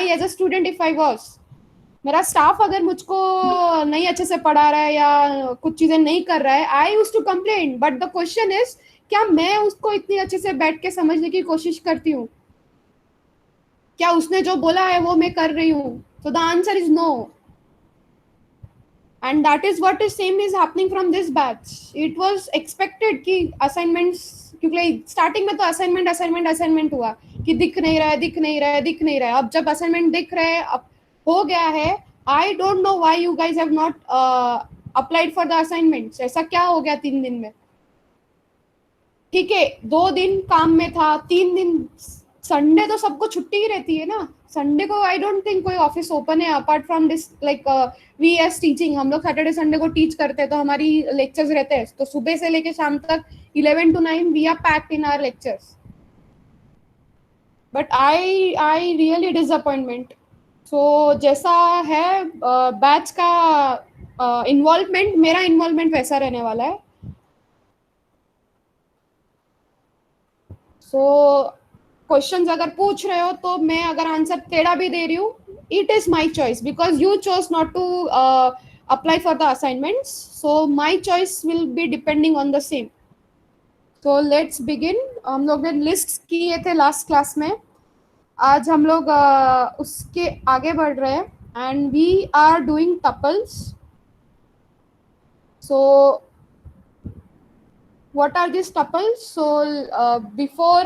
As a student if I was, मेरा staff अगर मुझको नहीं अच्छे से पढ़ा रहा है या कुछ चीजें नहीं कर रहा है, I use to complain, but the question is क्या मैं उसको इतनी अच्छे से बैठ के समझने की कोशिश करती हूँ? क्या उसने जो बोला है वो मैं कर रही हूँ? So the answer is no. And that is what is same is happening from this batch. It was expected कि assignments, क्योंकि स्टार्टिंग में तो असाइनमेंट असाइनमेंट असाइनमेंट हुआ कि दिख नहीं रहा है दिख नहीं रहा है दिख नहीं रहा है. अब जब असाइनमेंट दिख रहा है, अब हो गया है, आई don't know why you guys have not applied for the assignments. ऐसा क्या हो गया 3 दिन में? ठीक है, 2 दिन काम में था, 3 दिन संडे तो सबको छुट्टी ही रहती है ना. संडे को आई डोंट थिंक कोई ऑफिस ओपन है apart from this. Like V S teaching, हम लोग सैटरडे संडे को टीच करते हैं तो हमारी लेक्चर्स रहते हैं, तो सुबह से लेके शाम तक 11 to 9 we are packed in our lectures. But I really disappointment. So जैसा है बैच का इन्वॉल्वमेंट, मेरा इन्वॉल्वमेंट वैसा रहने वाला है. सो क्वेश्चंस अगर पूछ रहे हो तो मैं अगर आंसर टेढ़ा भी दे रही हूँ, it is my choice because you chose not to apply for the assignments. So my choice will be depending on the same. तो लेट्स बिगिन. हम लोग ने लिस्ट किए थे लास्ट क्लास में. आज हम लोग उसके आगे बढ़ रहे हैं and we are doing tuples. So what are these tuples? So before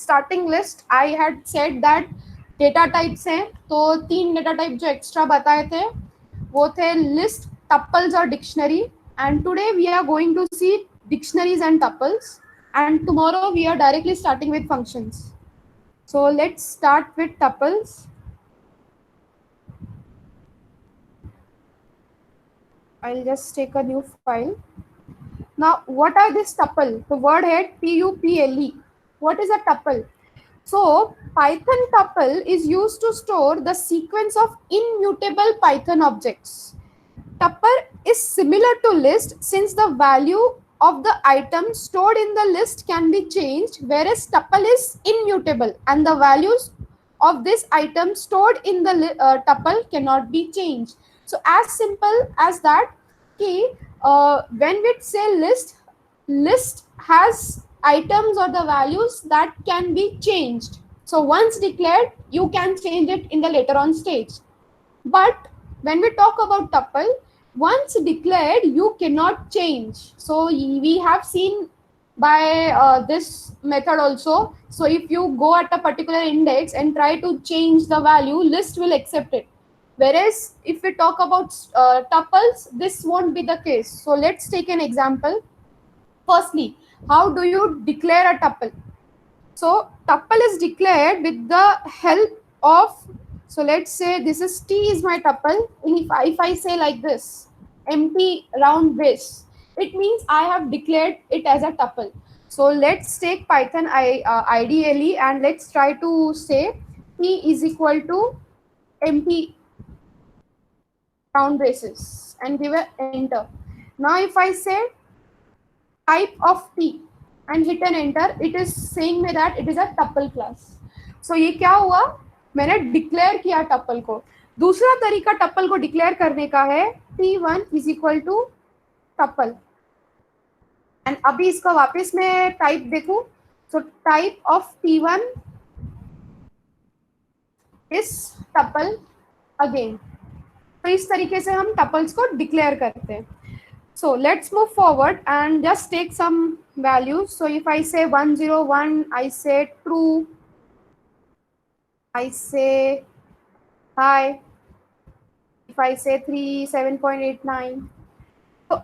starting list I had said that data types हैं, तो 3 data type जो extra बताए थे वो थे list, tuples और dictionary. And today we are going to see dictionaries and tuples, and tomorrow we are directly starting with functions. So let's start with tuples. I'll just take a new file. Now, what are this tuple? The word head tuple. What is a tuple? So, Python tuple is used to store the sequence of immutable Python objects. Tuple is similar to list since the value of the item stored in the list can be changed, whereas tuple is immutable and the values of this item stored in the tuple cannot be changed. So, as simple as that, when we say list has items or the values that can be changed. So once declared, you can change it in the later on stage. But when we talk about tuple, once declared, you cannot change. So we have seen by this method also. So if you go at a particular index and try to change the value, list will accept it. Whereas if we talk about tuples, this won't be the case. So let's take an example. Firstly, how do you declare a tuple? So tuple is declared with the help of, so let's say this is T is my tuple, and if I say like this, empty round base, it means I have declared it as a tuple. So let's take Python IDLE and let's try to say T is equal to empty round braces and give a enter. Now if I say type of T and hit an enter, it is saying me that it is a tuple class. So ये क्या हुआ, मैंने declare किया tuple को. दूसरा तरीका tuple को declare करने का है T1 is equal to tuple. And अभी इसका वापस मैं टाइप देखूं, so type of T1 is tuple again. तो इस तरीके से हम टपल्स को डिक्लेयर करते हैं. So let's move forward and just take some values. So if I say 101, I say true, I say hi. If I say 3, 7.89. So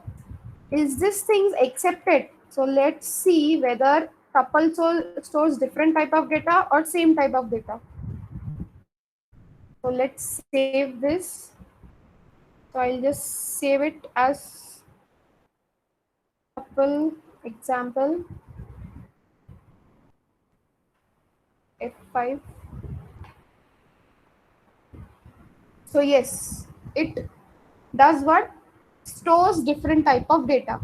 is this thing accepted? So let's see whether tuple stores different type of data or same type of data. So let's save this. So I'll just save it as tuple example F5. So yes, it does what? Stores different type of data.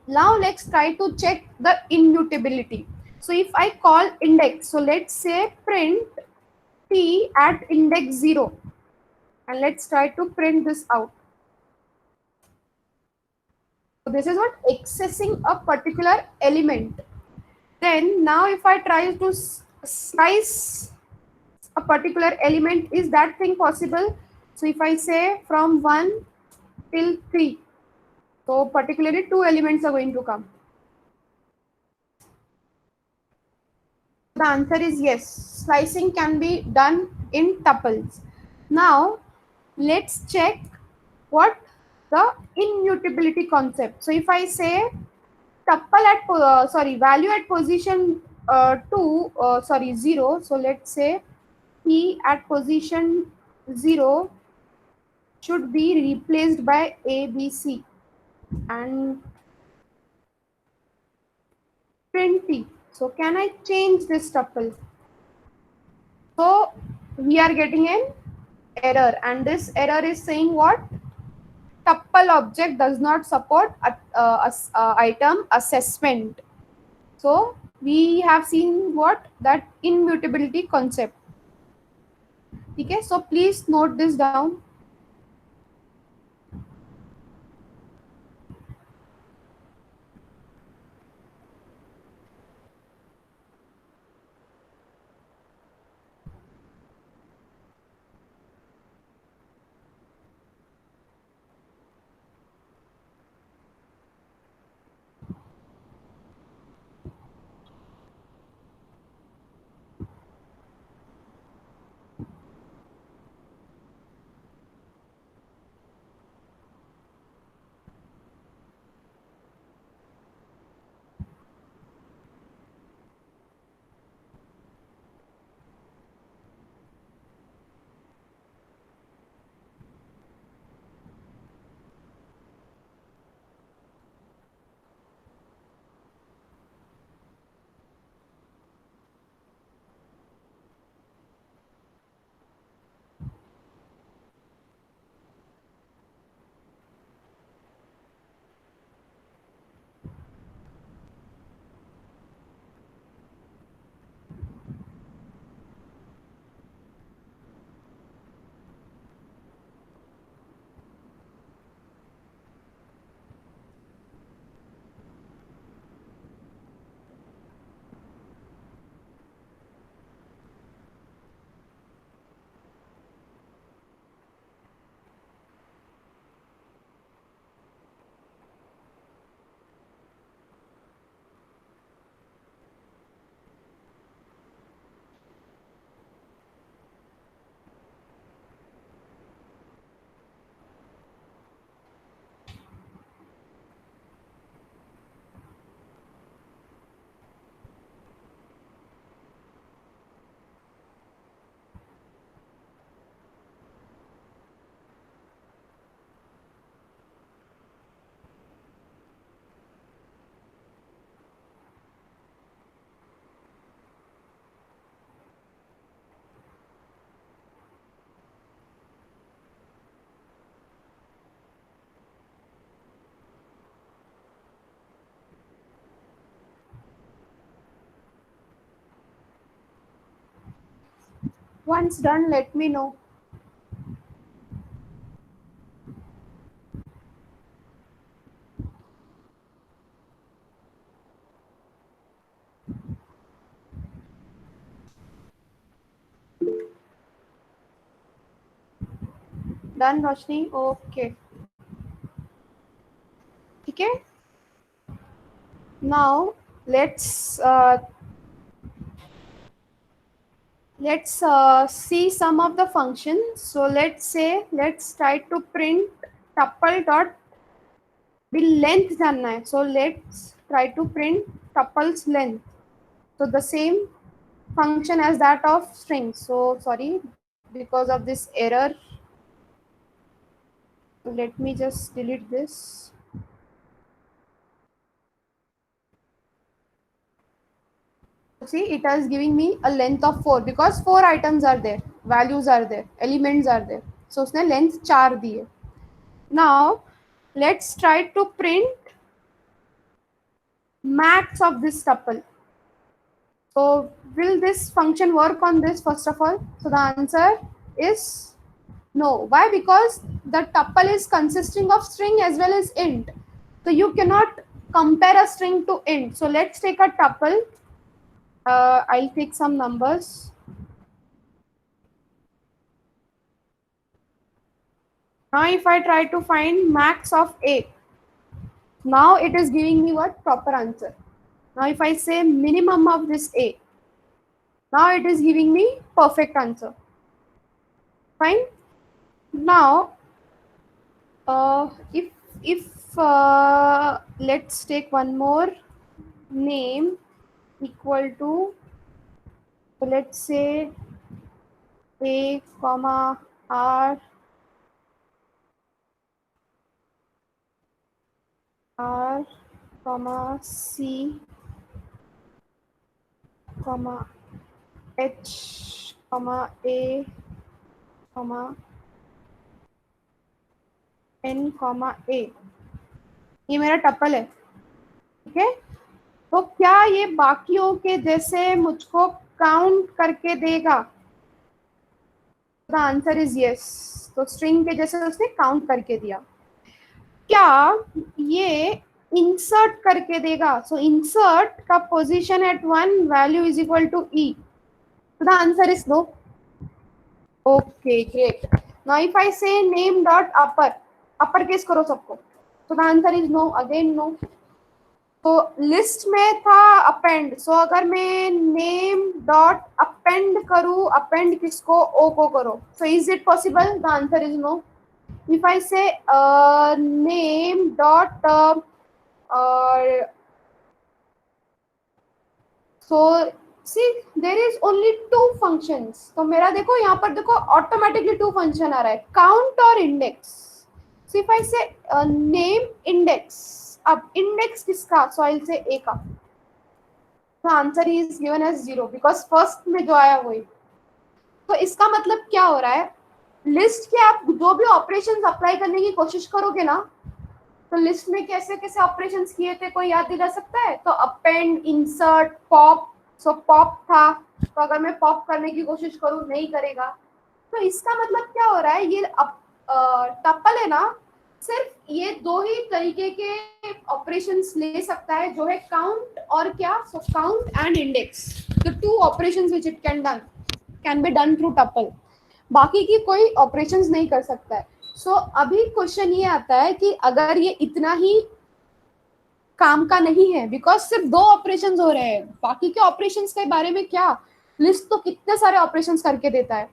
Now let's try to check the immutability. So if I call index, so let's say print t at index 0, and let's try to print this out. So this is what accessing a particular element. Then now if I try to slice a particular element, is that thing possible? So if I say from 1 till 3, so particularly two elements are going to come. The answer is yes. Slicing can be done in tuples. Now let's check what the immutability concept. So if I say tuple at value at position 0, so let's say p at position 0 should be replaced by ABC and print t. So can I change this tuple? So we are getting an error, and this error is saying what? Tuple object does not support item assessment. So we have seen what? That immutability concept. Okay, so please note this down. Once done, let me know. Done, Roshni? Okay. Okay. Now let's see some of the functions. So let's try to print tuple dot the length जानना है. So let's try to print tuple's length. So the same function as that of string. So sorry, because of this error, let me just delete this. See, it is giving me a length of 4 because 4 items are there, values are there, elements are there. So उसने length 4 दी है. Now let's try to print max of this tuple. So will this function work on this first of all? So the answer is no. Why? Because the tuple is consisting of string as well as int. So you cannot compare a string to int. So let's take a tuple. I'll take some numbers. Now if I try to find max of a, now it is giving me what? Proper answer. Now if I say minimum of this a, now it is giving me perfect answer. Fine. Now if let's take one more name equal to, so let's say a comma r comma c comma h comma a comma n comma a, ये मेरा tuple है. ठीक है. तो क्या ये बाकियों के जैसे मुझको काउंट करके देगा? The answer is yes. तो स्ट्रिंग के जैसे उसने काउंट करके दिया. क्या ये इंसर्ट करके देगा? सो इंसर्ट का position at one value is equal to E. So the answer is no. Okay, great. Now if I say name dot upper case करो सबको. So the answer is no. Again no. तो list में था append. So अगर मैं name dot append करूँ, append किसको? O को करो. So is it possible? The answer is no. If I say name dot so see there is only two functions. तो मेरा देखो यहाँ पर देखो ऑटोमेटिकली टू फंक्शन आ रहा है, काउंट और index. So if I say name index, अब इंडेक्स किसका? So I'll say a का. तो answer is given as 0 because first में जो आया वही. तो इसका मतलब क्या हो रहा है? लिस्ट के आप जो भी ऑपरेशंस अप्लाई करने की कोशिश करोगे ना, तो लिस्ट में कैसे कैसे ऑपरेशंस किए थे कोई याद दिला सकता है? तो अपेंड, इंसर्ट, पॉप. सो पॉप था, तो अगर मैं पॉप करने की कोशिश करूं नहीं करेगा. तो इसका मतलब क्या हो रहा है? ये टपल है ना, सिर्फ ये दो ही तरीके के ऑपरेशंस ले सकता है, जो है काउंट और क्या? So count and index. The two operations which it can be done through tuple. बाकी की कोई ऑपरेशंस नहीं कर सकता है. सो अभी क्वेश्चन ये आता है कि अगर ये इतना ही काम का नहीं है, बिकॉज सिर्फ दो ऑपरेशंस हो रहे हैं, बाकी के ऑपरेशंस के बारे में क्या? लिस्ट तो कितने सारे ऑपरेशंस करके देता है.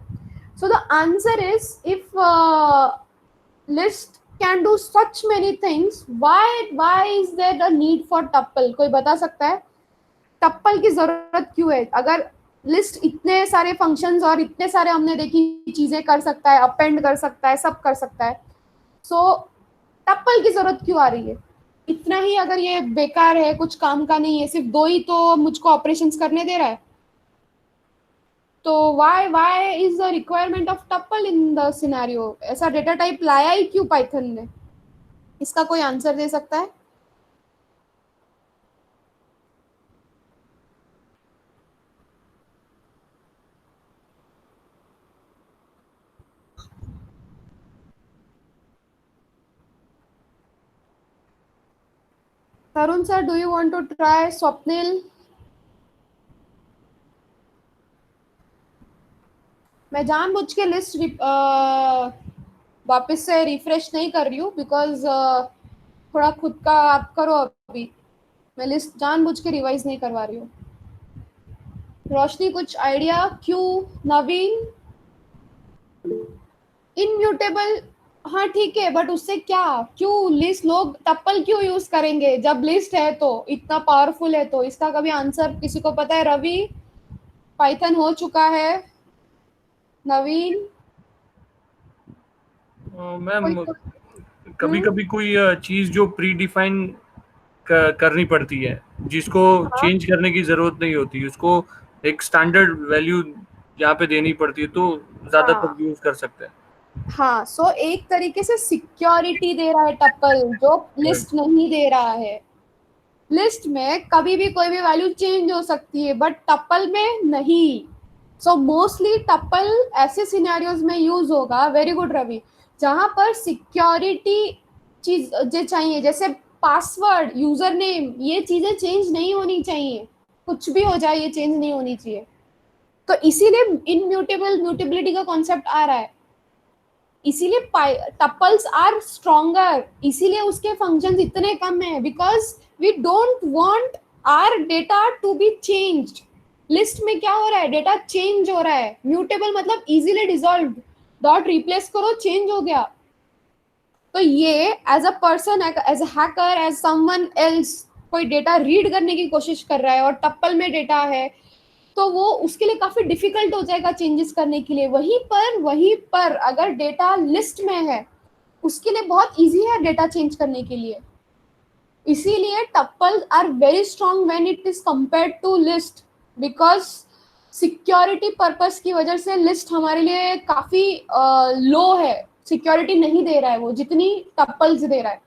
So the answer is if list can do such many things, why is there the need for tuple? कोई बता सकता है टपल की जरूरत क्यों है? अगर लिस्ट इतने सारे फंक्शंस और इतने सारे हमने देखी चीजें कर सकता है, अपेंड कर सकता है, सब कर सकता है, सो टपल की जरूरत क्यों आ रही है? इतना ही अगर ये बेकार है, कुछ काम का नहीं है, सिर्फ दो ही तो मुझको ऑपरेशंस करने दे रहा है, तो why is the requirement of tuple in the scenario? ऐसा डेटा टाइप लाया ही क्यों पाइथन ने? इसका कोई आंसर दे सकता है? Tarun sir, do you want to try? Swapnil? मैं जानबूझ के लिस्ट वापस से रिफ्रेश नहीं कर रही हूँ, बिकॉज थोड़ा खुद का आप करो. अभी मैं लिस्ट जानबूझ के रिवाइज नहीं करवा रही हूँ. रोशनी कुछ आइडिया? क्यों? नवीन? इनम्यूटेबल, हाँ ठीक है, बट उससे क्या? क्यों लिस्ट? लोग टपल क्यों यूज करेंगे जब लिस्ट है तो इतना पावरफुल है? तो इसका कभी आंसर किसी को पता है? रवि, पाइथन हो चुका है. नवीन? मैम कभी कभी कोई चीज जो प्री डिफाइन करनी पड़ती है, जिसको चेंज करने की जरूरत नहीं होती, उसको एक स्टैंडर्ड वैल्यू यहाँ पे देनी पड़ती है, तो ज्यादातर यूज कर सकते हैं. हाँ, सो एक तरीके से सिक्योरिटी दे रहा है टपल, जो लिस्ट नहीं दे रहा है. लिस्ट में कभी भी कोई भी वैल्यू चेंज हो सकती है, बट टप्पल में नहीं. सो मोस्टली टप्पल ऐसे सिनेरियोज में यूज होगा, वेरी गुड रवि, जहां पर सिक्योरिटी चीज जो चाहिए, जैसे पासवर्ड, यूजर नेम, ये चीजें चेंज नहीं होनी चाहिए. कुछ भी हो जाए, ये चेंज नहीं होनी चाहिए. तो इसीलिए इनम्यूटेबल म्यूटेबिलिटी का कॉन्सेप्ट आ रहा है. इसीलिए टपल्स आर स्ट्रॉन्गर, इसीलिए उसके फंक्शंस इतने कम है, because we don't want our data to be changed. List में क्या हो रहा है, डेटा चेंज हो रहा है. म्यूटेबल मतलब इजीली डिसॉल्व, डॉट रिप्लेस करो, चेंज हो गया. तो ये as a person, as a hacker, as someone else, कोई डेटा रीड करने की कोशिश कर रहा है और टप्पल में डेटा है, तो वो उसके लिए काफी डिफिकल्ट हो जाएगा चेंजेस करने के लिए. वहीं पर अगर डेटा लिस्ट में है, उसके लिए बहुत इजी है डेटा चेंज करने के लिए. इसीलिए tuple are very strong when it is compared to list, because security purpose की वजह से लिस्ट हमारे लिए काफी लो है. सिक्योरिटी नहीं दे रहा है वो जितनी टप्पल्स दे रहा है.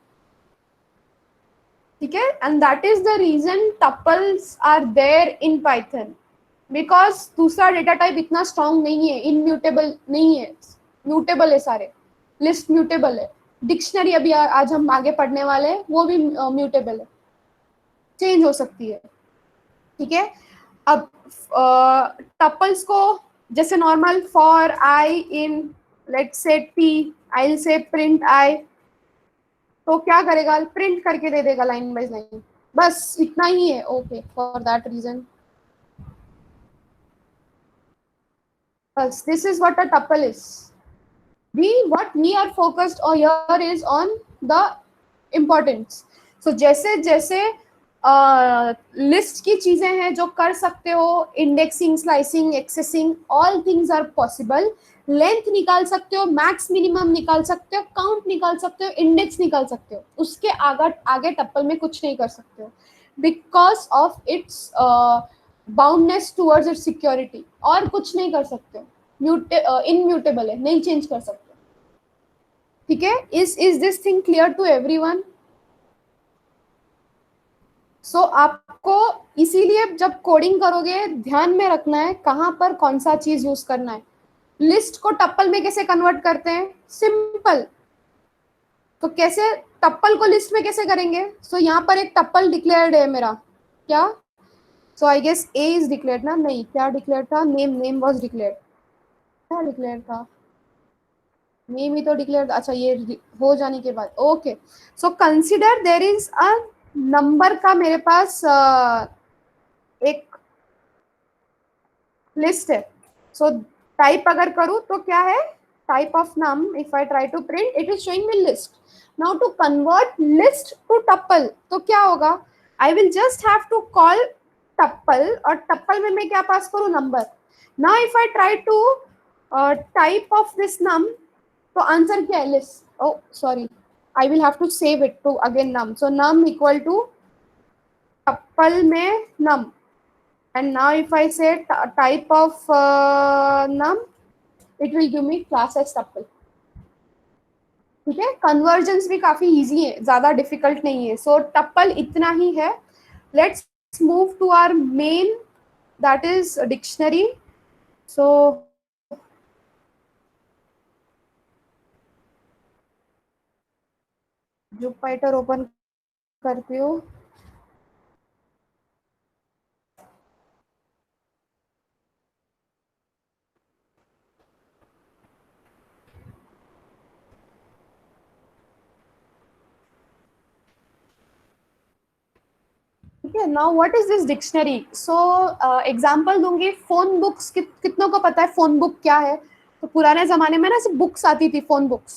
ठीक है, and that is the reason tuples are there in Python, because दूसरा डेटा टाइप इतना स्ट्रॉन्ग नहीं है, इनम्यूटेबल नहीं है. म्यूटेबल है सारे, लिस्ट म्यूटेबल है. डिक्शनरी अभी आज हम आगे पढ़ने वाले हैं, वो भी म्यूटेबल है, चेंज हो सकती है. ठीक है, अब टपल्स को जैसे normal for I in, let's say T, I will say print I, तो क्या करेगा, प्रिंट करके दे देगा लाइन बाय लाइन, बस इतना ही है. Okay, for that reason this is what a tuple is. What we are focused on here is on the importance. So जैसे जैसे लिस्ट की चीजें हैं जो कर सकते हो, indexing, slicing, accessing, all things are possible. Length निकाल सकते हो, मैक्स मिनिमम निकाल सकते हो, काउंट निकाल सकते हो, इंडेक्स निकाल सकते हो. उसके आगे टप्पल में कुछ नहीं कर सकते हो, because of its boundness towards its security. और कुछ नहीं कर सकते हो, इनम्यूटेबल है, नहीं चेंज कर सकते. ठीक है, is this thing clear to everyone? So आपको इसीलिए जब कोडिंग करोगे ध्यान में रखना है कहां पर कौन सा चीज यूज करना है. लिस्ट को टप्पल में कैसे कन्वर्ट करते हैं, सिंपल. तो कैसे टप्पल को लिस्ट में कैसे करेंगे? सो यहाँ पर एक टप्पल डिक्लेयर्ड है मेरा, क्या? So I guess A is declared ना, नहीं, क्या डिक्लेयर था, नेम वाज डिक्लेयर्ड. क्या डिक्लेयर था, नेम ही तो डिक्लेयर. अच्छा, ये हो जाने के बाद, okay. So consider there is a number का मेरे पास एक लिस्ट है. सो टाइप अगर करूं तो क्या है, type of num. If I try to print, it is showing me list. Now to convert list to tuple, तो क्या होगा, I will just have to call tuple, और टप्पल में मैं क्या पास करूं, number. Now if I try to type of this num, तो answer क्या है, list. Oh sorry, I will have to save it to again num. So num equal to टप्पल में num, and now if I say type of num, it will give me class as tuple. ठीक है, convergence भी काफी easy है, ज्यादा difficult नहीं है. सो टप्पल इतना ही है. Let's move to our main, that is dictionary. So Jupiter open करती हूँ. ठीक है, now what is this dictionary. So example दूंगी. फोन बुक्स, कितनों को पता है फोन बुक क्या है? तो पुराने जमाने में ना सिर्फ बुक्स आती थी, phone books.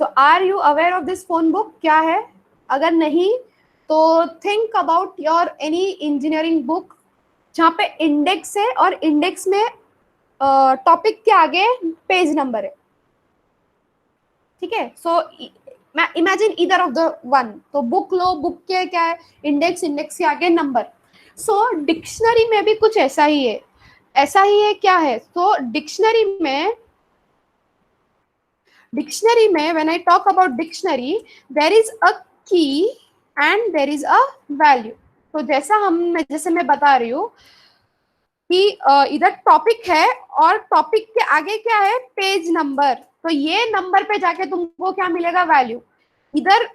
So are you aware of this phone book क्या है? अगर नहीं तो think about your any engineering book जहाँ पे इंडेक्स है और इंडेक्स में टॉपिक के आगे पेज नंबर है. ठीक है, so imagine either of the one. तो बुक लो, बुक के क्या है, इंडेक्स, इंडेक्स के आगे नंबर. सो डिक्शनरी में भी कुछ ऐसा ही है. ऐसा ही है, क्या है? तो डिक्शनरी में when I talk about dictionary, there is a key and there is a value. तो जैसे मैं बता रही हूँ कि इधर टॉपिक है और टॉपिक के आगे क्या है, पेज नंबर। तो ये नंबर पे जाके तुमको क्या मिलेगा, वैल्यू। इधर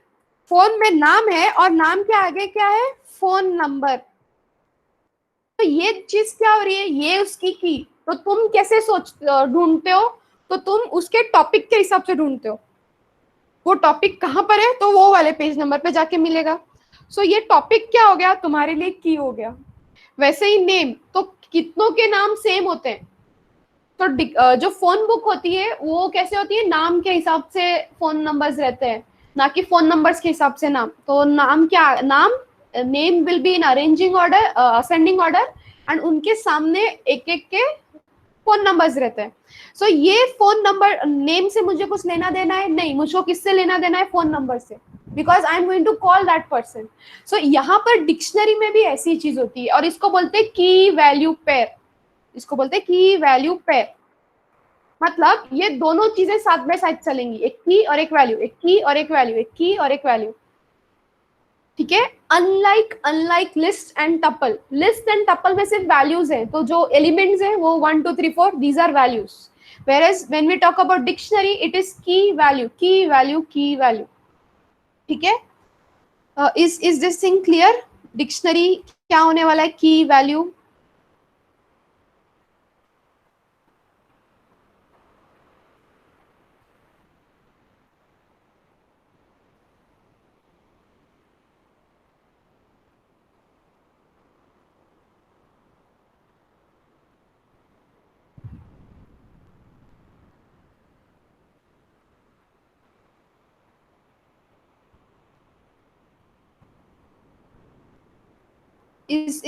फोन में नाम है और नाम के आगे क्या है, फोन नंबर। तो ये चीज क्या हो रही है, ये उसकी की। तो तुम कैसे ढूंढते हो, तो तुम उसके टॉपिक के हिसाब से ढूंढते हो। वो टॉपिक कहाँ पर है, तो वो वाले पेज नंबर पे जाके मिलेगा। सो ये टॉपिक क्या हो गया, तुम्हारे लिए की हो गया। वैसे ही नेम, तो कितनों के नाम सेम होते हैं। तो जो फोन बुक होती है वो कैसे होती है, नाम के हिसाब से फोन नंबर्स रहते हैं, ना कि फोन नंबर्स के हिसाब से नाम। तो नाम क्या, नाम, name will be in arranging order, ascending order, and उनके सामने एक एक के फोन नंबर्स रहते हैं। सो ये फोन नंबर, नेम से मुझे कुछ लेना देना है नहीं, मुझको किससे लेना देना है, फोन नंबर से, because I am going to call that person. So यहाँ पर डिक्शनरी में भी ऐसी चीज होती है और इसको बोलते हैं की वैल्यू पेयर। इसको बोलते हैं की वैल्यू पेयर। मतलब ये दोनों चीजें साथ में साथ चलेंगी, एक की और एक वैल्यू, एक की और एक वैल्यू, एक की और एक वैल्यू। ठीक है। Unlike list and tuple, list and tuple में सिर्फ वैल्यूज है, तो जो एलिमेंट्स है वो 1 2 3 4 these are values. whereas when we talk about dictionary it is key value, key value, key value। ठीक है। Is this thing clear, dictionary क्या होने वाला है, की value.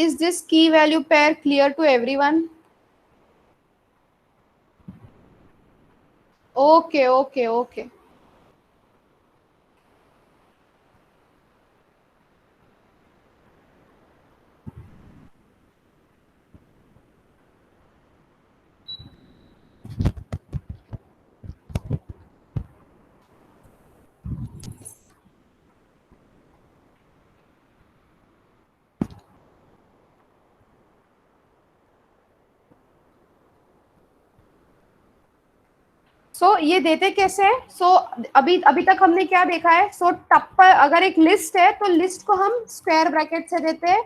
Is this key value pair clear to everyone? Okay, okay, okay. सो ये देते कैसे है, अभी अभी तक हमने क्या देखा है। टप्पल, अगर एक लिस्ट है तो लिस्ट को हम स्क्वायर ब्रैकेट से देते हैं।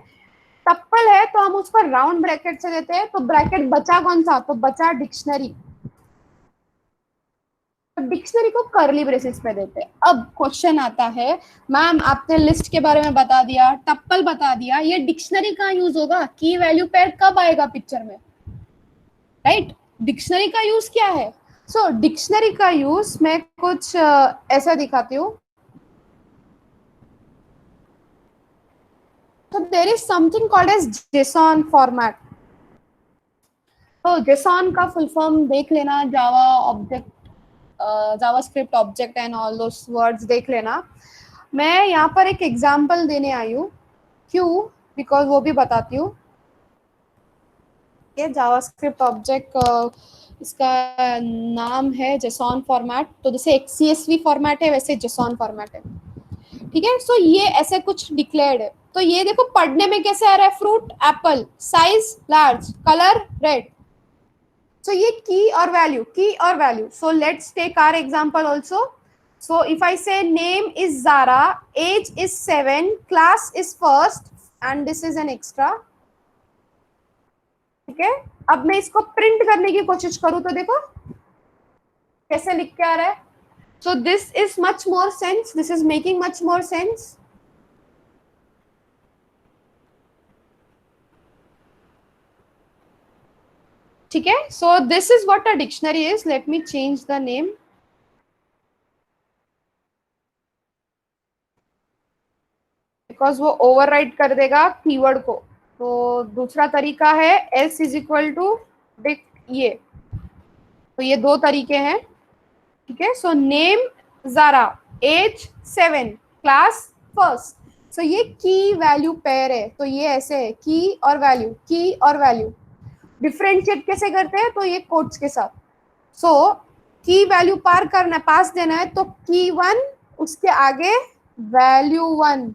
टप्पल है तो हम उसको राउंड ब्रैकेट से देते हैं। तो ब्रैकेट बचा कौन सा, तो बचा डिक्शनरी। डिक्शनरी को कर्ली ब्रेसेस पे देते हैं। अब क्वेश्चन आता है, मैम आपने लिस्ट के बारे में बता दिया, टप्पल बता दिया, ये डिक्शनरी कहाँ यूज होगा, की वैल्यू पेयर कब आएगा पिक्चर में, राइट। डिक्शनरी का यूज क्या है। डिक्शनरी का यूज मैं कुछ ऐसा दिखाती हूँ। तो there is something called as JSON format. तो जेसॉन का फुल फॉर्म देख लेना, Java object, JavaScript object and all those words देख लेना। मैं यहाँ पर एक एग्जांपल देने आई हूँ, क्यों, बिकॉज वो भी बताती हूँ। ये जावास्क्रिप्ट ऑब्जेक्ट, इसका नाम है जेसॉन फॉर्मेट। तो जैसे एक CSV फॉर्मेट है वैसे जेसॉन फॉर्मेट है। ठीक है। ये ऐसे कुछ डिक्लेयर्ड है। तो ये देखो पढ़ने में कैसे आ रहा है, fruit apple, size large, colour red. ये की और वैल्यू, की और value. Let's take our example also. If I say name is Zara, age is 7, class is first, and this is an extra. ठीक है। अब मैं इसको print करने की कोशिश करूं तो देखो कैसे लिख के आ रहा है। This is much more sense, this is making much more sense. ठीक है। This is what a dictionary is. Let me change the name. Because वो ओवरराइट कर देगा कीवर्ड को। तो दूसरा तरीका है S is equal to dict ये। तो ये दो तरीके हैं। ठीक है। Name Zara, age 7, class first. ये की वैल्यू पेयर है। तो ये ऐसे है, की और वैल्यू, की और वैल्यू। डिफरेंशिएट कैसे करते हैं, तो ये कोट्स के साथ। की वैल्यू पास देना है तो की 1, उसके आगे वैल्यू 1।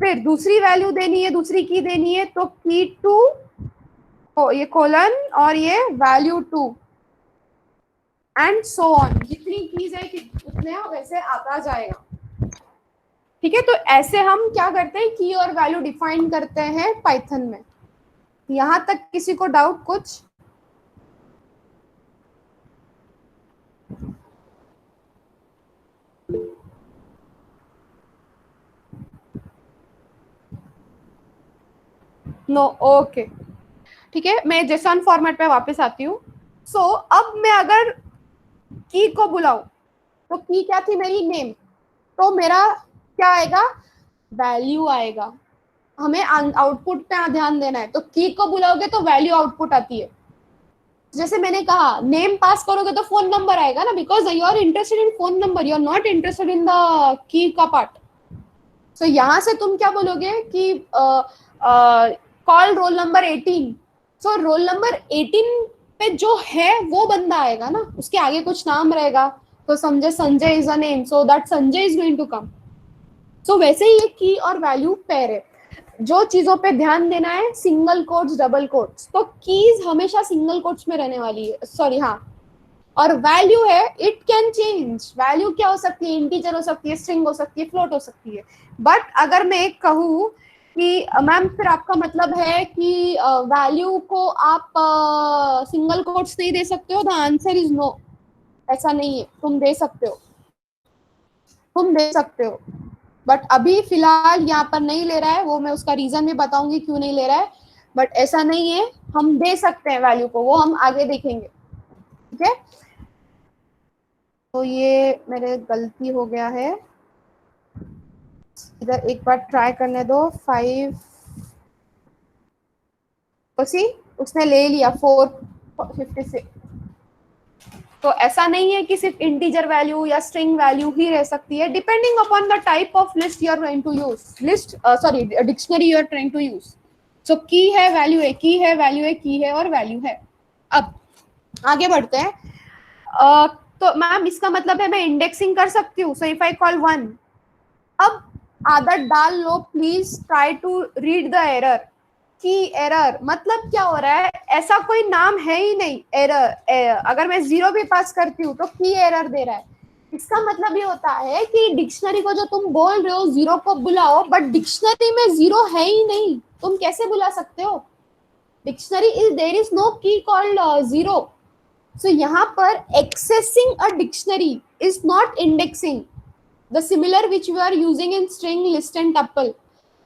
फिर दूसरी वैल्यू देनी है, दूसरी की देनी है, तो की टू, ये कोलन और ये value two, and so on. जितनी कीज है उतने वैसे आता जाएगा। ठीक है, तो ऐसे हम क्या करते हैं, की और वैल्यू डिफाइन करते हैं पाइथन में। यहां तक किसी को डाउट कुछ? No, okay. ठीक है, मैं जेसन फॉर्मेट पे वापस आती हूँ। सो अब मैं अगर की को बुलाऊं, तो की क्या थी मेरी, नेम, तो मेरा क्या आएगा, वैल्यू आएगा। हमें आउटपुट पे ध्यान देना है, तो की को बुलाओगे तो वैल्यू आउटपुट आती है। जैसे मैंने कहा, नेम पास करोगे तो फोन नंबर आएगा ना, because you are interested in phone number, you are not interested in the key का पार्ट। सो यहां से तुम क्या बोलोगे कि call roll number 18। So roll number 18 पे जो है वो बंदा आएगा ना, उसके आगे कुछ नाम रहेगा, तो समझे Sanjay is a name, so that Sanjay is going to come. So वैसे ही ये की और वैल्यू पेयर है। जो चीजों पे ध्यान देना है, सिंगल कोट्स, डबल कोट्स, तो कीज हमेशा सिंगल कोट्स में रहने वाली है, सॉरी हाँ। और वैल्यू है, इट कैन चेंज। वैल्यू क्या हो सकती है, इंटीजर हो सकती है, स्ट्रिंग हो सकती है, फ्लोट हो सकती है। बट अगर मैं कहूँ कि मैम फिर आपका मतलब है कि वैल्यू को आप सिंगल कोट्स नहीं दे सकते हो, द आंसर इज नो। ऐसा नहीं है, तुम दे सकते हो, तुम दे सकते हो, बट अभी फिलहाल यहाँ पर नहीं ले रहा है। वो मैं उसका रीजन भी बताऊंगी क्यों नहीं ले रहा है, बट ऐसा नहीं है, हम दे सकते हैं वैल्यू को, वो हम आगे देखेंगे। ठीक है, तो ये मेरे गलती हो गया है, इधर एक बार ट्राई करने दो। 5 उसी उसने ले लिया 456। तो ऐसा नहीं है कि सिर्फ इंटीजर वैल्यू या स्ट्रिंग वैल्यू ही रह सकती है, depending upon the type of list you are trying to use, list sorry dictionary you are trying to use. So key है, वैल्यू है, की है, वैल्यू है, की है और वैल्यू है। अब आगे बढ़ते हैं। तो मैम इसका मतलब है मैं इंडेक्सिंग कर सकती हूँ, सो इफ आई कॉल 1, अब आदत डाल लो please, try to read the error. Key error मतलब क्या हो रहा है, ऐसा कोई नाम है ही नहीं एरर। अगर मैं 0 भी पास करती हूँ तो की एरर दे रहा है। इसका मतलब ये होता है कि डिक्शनरी को जो तुम बोल रहे हो 0 को बुलाओ, बट डिक्शनरी में 0 है ही नहीं, तुम कैसे बुला सकते हो? Dictionary is, there is no key called 0। So यहाँ पर accessing a dictionary is not indexing, the similar which you are using in string, list and tuple.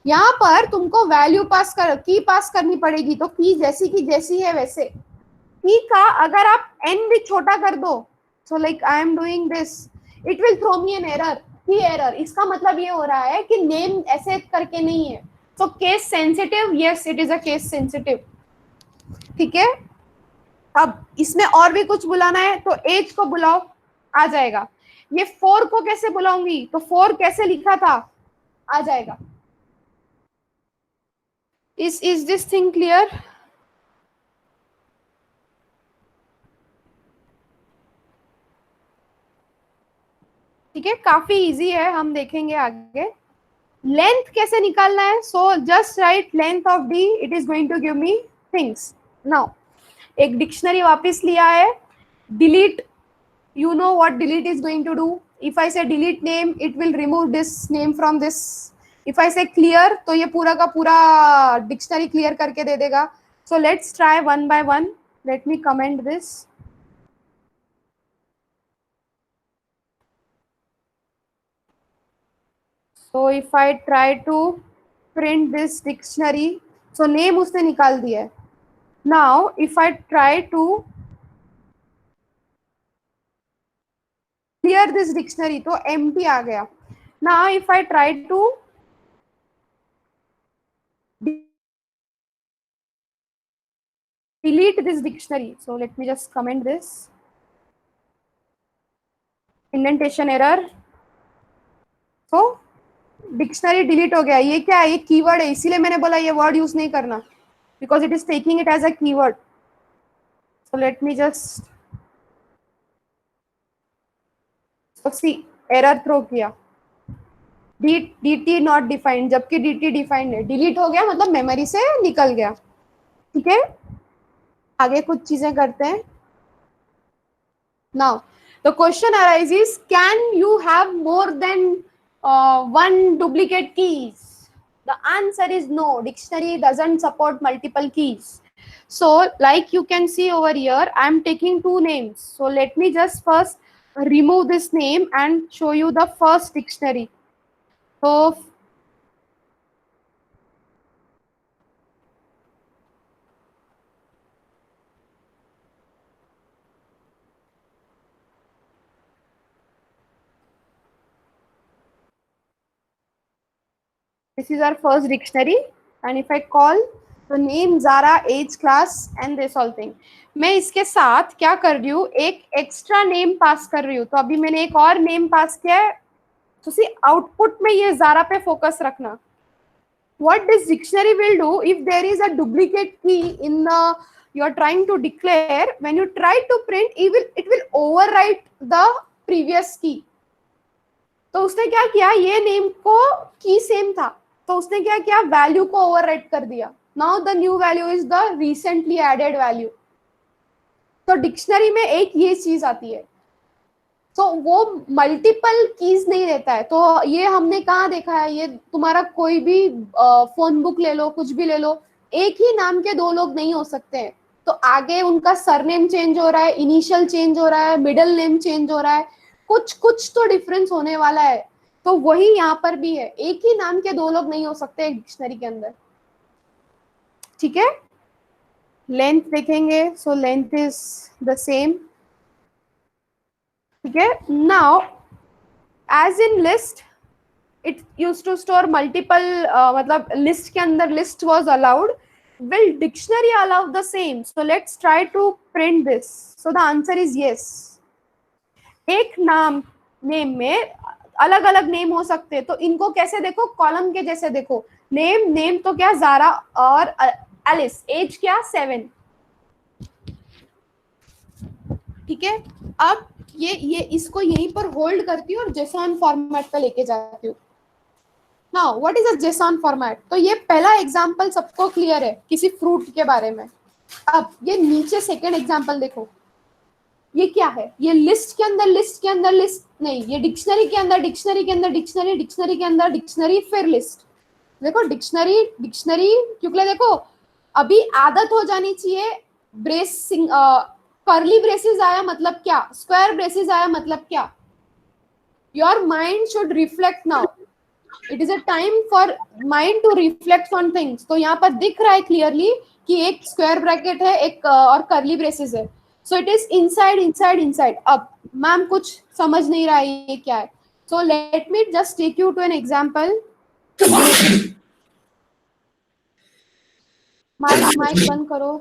यहाँ पर तुमको वैल्यू पास कर, की पास करनी पड़ेगी, तो की जैसी की जैसी है वैसे। की का अगर आप n भी छोटा कर दो, so like I am doing this, it will throw me an error, key error. इसका मतलब ये हो रहा है कि नेम ऐसे करके नहीं है। So case sensitive, yes it is a case sensitive. ठीक है, अब इसमें और भी कुछ बुलाना है तो एज को बुलाओ, आ जाएगा। ये 4 को कैसे बुलाऊंगी, तो 4 कैसे लिखा था, आ जाएगा। is this thing clear? ठीक है, काफी इजी है, हम देखेंगे आगे। लेंथ कैसे निकालना है, so just write length of D, it is going to give me things. Now एक डिक्शनरी वापस लिया है, delete, you know what delete is going to do. If I say delete name, it will remove this name from this. If I say clear, तो ये पूरा का पूरा dictionary clear करके दे देगा। So let's try one by one. Let me comment this. So if I try to print this dictionary, so name उसने निकाल दिया है। Now if I try to clear this dictionary, तो empty आ गया। Now if I try to delete this dictionary, so let me just comment this, indentation error, so dictionary delete हो गया। ये क्या है, ये कीवर्ड है, इसीलिए मैंने बोला ये वर्ड यूज नहीं करना, because it is taking it as a keyword. So let me just see, error throw किया, dt नॉट डिफाइंड, जबकि dt डिफाइंड है, डिलीट हो गया मतलब मेमोरी से निकल गया। ठीक है, आगे कुछ चीजें करते हैं। Now the question arises, can you have more than one duplicate keys? The answer is no. Dictionary doesn't support multiple keys. So like you can see over here, I am taking two names. So let me just first remove this name and show you the first dictionary. So this is our first dictionary, and if I call the name Zara, age, class and this all thing, मैं इसके साथ क्या कर रही हूँ, एक extra name पास कर रही हूँ। तो अभी मैंने एक और नेम पास किया है, तो सी आउटपुट में ये Zara पे फोकस रखना। What this dictionary will do, if there is a duplicate key in the you are trying to declare, when you try to print, it will overwrite the previous key. तो उसने क्या किया, ये name को की same था, तो उसने क्या किया, वैल्यू को ओवरराइट कर दिया। Now the new value is the recently added value. तो डिक्शनरी में एक ये चीज आती है, तो वो मल्टीपल कीज नहीं देता है। तो ये हमने कहाँ देखा है, ये तुम्हारा कोई भी फोन बुक ले लो, कुछ भी ले लो, एक ही नाम के दो लोग नहीं हो सकते हैं। तो आगे उनका सरनेम चेंज हो रहा है, इनिशियल चेंज हो रहा है, मिडिल नेम चेंज हो रहा है, कुछ तो डिफरेंस होने वाला है। तो वही यहाँ पर भी है, एक ही नाम के दो लोग नहीं हो सकते एक डिक्शनरी के अंदर। ठीक है, लेंथ देखेंगे, so length is the same. ठीक है, now as in list it use to store multiple, मतलब लिस्ट के अंदर list was allowed, will dictionary allow the same? So let's try to print this. So the answer is yes. एक name में अलग अलग name हो सकते हैं, तो इनको कैसे देखो, कॉलम के जैसे देखो। नेम तो क्या, ज़ारा और एलिस, एज क्या 7। ठीक है, अब ये इसको यहीं पर होल्ड करती हूँ और जेसॉन फॉर्मेट पे लेके जाती हूँ। Now what is a JSON format? तो ये पहला एग्जांपल सबको क्लियर है किसी फ्रूट के बारे में। अब ये नीचे सेकंड एग्जांपल देखो, ये क्या है, ये लिस्ट के अंदर लिस्ट नहीं, ये डिक्शनरी के अंदर डिक्शनरी के अंदर डिक्शनरी फिर लिस्ट। देखो डिक्शनरी क्योंकि देखो अभी आदत हो जानी चाहिए, ब्रेसिंग कर्ली ब्रेसेस आया मतलब क्या, स्क्वायर ब्रेसेस आया मतलब क्या। Your mind should reflect now, it is a time for mind to reflect on things. तो यहाँ पर दिख रहा है क्लियरली कि एक स्क्वायर ब्रैकेट है, एक और कर्ली ब्रेसेस है। So it is inside. अब मैम कुछ समझ नहीं रहा है ये क्या है, so let me just take you to an example. Mike बंद करो।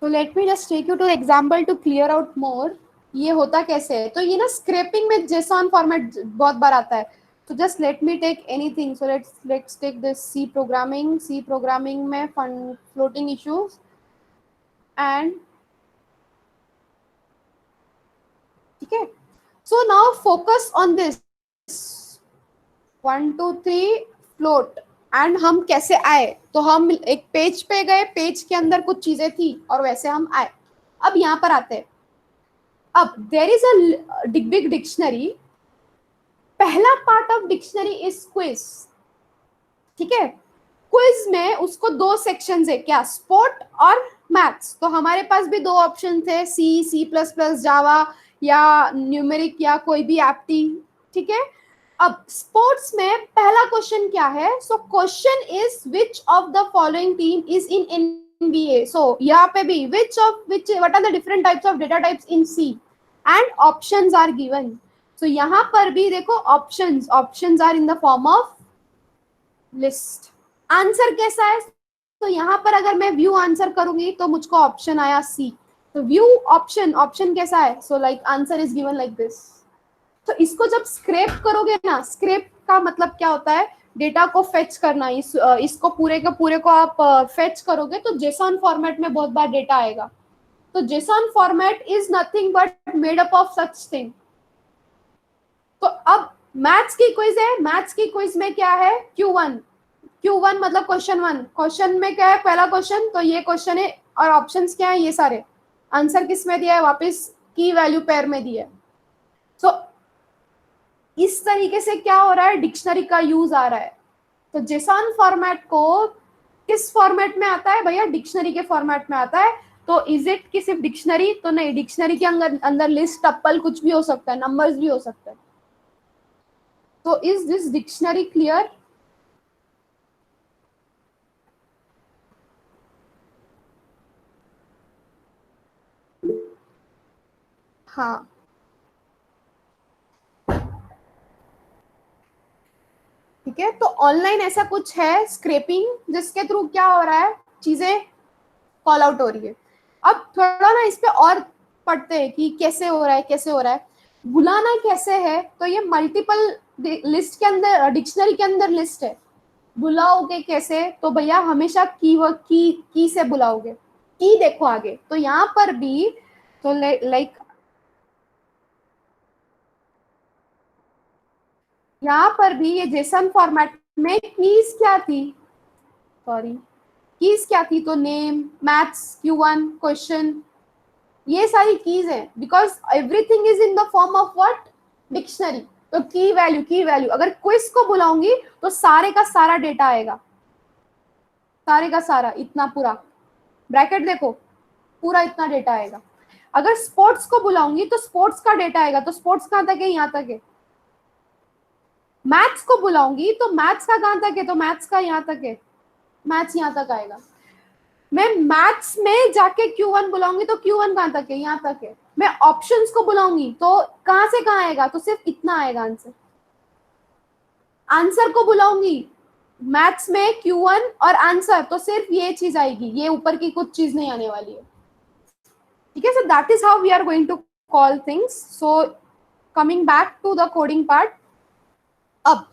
तो let me just take you to example to clear out more ये होता कैसे है। तो ये ना स्क्रैपिंग में जेसॉन फॉर्मेट बहुत बार आता है। तो just let me take anything, so let's take this C programming में फ्लोटिंग इश्यूज एंड ठीक है। So now focus on this 1 2 3 float. And हम कैसे आए, तो हम एक पेज पे गए, पेज के अंदर कुछ चीजें थी और वैसे हम आए। अब यहाँ पर आते हैं, अब there is a big dictionary, पहला part of dictionary is quiz. ठीक है, क्विज में उसको दो सेक्शंस है, क्या, स्पोर्ट और मैथ्स। तो हमारे पास भी दो ऑप्शन थे, सी प्लस प्लस, जावा या न्यूमेरिक या कोई भी एप्टी। ठीक है, अब स्पोर्ट्स में पहला क्वेश्चन क्या है, so question is which of the following team is in NBA. So यहाँ पे भी what are the different types of data types in C and options are given. So यहाँ पर भी देखो options are in the form of list. Answer कैसा है, तो यहाँ पर अगर मैं व्यू आंसर करूंगी तो मुझको ऑप्शन आया सी। तो व्यू ऑप्शन कैसा है, so like answer is given like this. तो इसको जब स्क्रैप करोगे ना, स्क्रैप का मतलब क्या होता है, डेटा को फेच करना। इसको पूरे के पूरे को आप फेच करोगे तो जेसॉन फॉर्मेट में बहुत बार डेटा आएगा। तो JSON format is nothing but made up of such thing. तो अब मैथ्स की क्विज है, मैथ्स की क्विज में क्या है, Q1 मतलब क्वेश्चन 1, क्वेश्चन में क्या है, पहला क्वेश्चन, तो ये क्वेश्चन है और ऑप्शंस क्या है, ये सारे आंसर किस में दिया है, वापस की वैल्यू पेयर में दिया है। सो इस तरीके से क्या हो रहा है, डिक्शनरी का यूज आ रहा है। तो JSON फॉर्मेट को किस फॉर्मेट में आता है भैया, डिक्शनरी के फॉर्मेट में आता है। तो इज इट कि सिर्फ डिक्शनरी, तो नहीं, डिक्शनरी के अंदर लिस्ट, टप्पल कुछ भी हो सकता है, नंबर्स भी हो सकते हैं। तो इज दिस डिक्शनरी क्लियर? हाँ, ठीक है। तो ऑनलाइन ऐसा कुछ है स्क्रैपिंग, जिसके थ्रू क्या हो रहा है, चीजें कॉल आउट हो रही है। अब थोड़ा ना इस पे और पढ़ते हैं कि कैसे हो रहा है, कैसे हो रहा है, बुलाना कैसे है। तो ये मल्टीपल लिस्ट के अंदर, डिक्शनरी के अंदर लिस्ट है, बुलाओगे कैसे, तो भैया हमेशा कीवर्ड की से बुलाओगे। की देखो आगे, तो यहाँ पर भी तो लाइक यहाँ पर भी ये JSON फॉर्मेट में कीज क्या थी, सॉरी, कीज क्या थी, तो नेम, मैथ्स, Q1, क्वेश्चन, ये सारी कीज है, because everything is in the form of what, dictionary. तो की वैल्यू अगर क्विज को बुलाऊंगी तो सारे का सारा डेटा आएगा, सारे का सारा इतना पूरा ब्रैकेट देखो, पूरा इतना डेटा आएगा। अगर स्पोर्ट्स को बुलाऊंगी तो स्पोर्ट्स का डेटा आएगा, तो स्पोर्ट्स कहां तक है, यहाँ तक है। मैथ्स को बुलाऊंगी तो मैथ्स का कहां तक है, तो मैथ्स का यहाँ तक है, मैथ्स यहाँ तक आएगा। मैं मैथ्स में जाके Q1 बुलाऊंगी तो Q1 कहां तक है, यहाँ तक है। मैं ऑप्शंस को बुलाऊंगी तो कहां से कहां आएगा, तो सिर्फ इतना आएगा आंसर। आंसर को बुलाऊंगी मैथ्स में Q1 और आंसर, तो सिर्फ ये चीज आएगी, ये ऊपर की कुछ चीज नहीं आने वाली है, ठीक है। So that is how we are going to call things. So coming back to the coding part, अब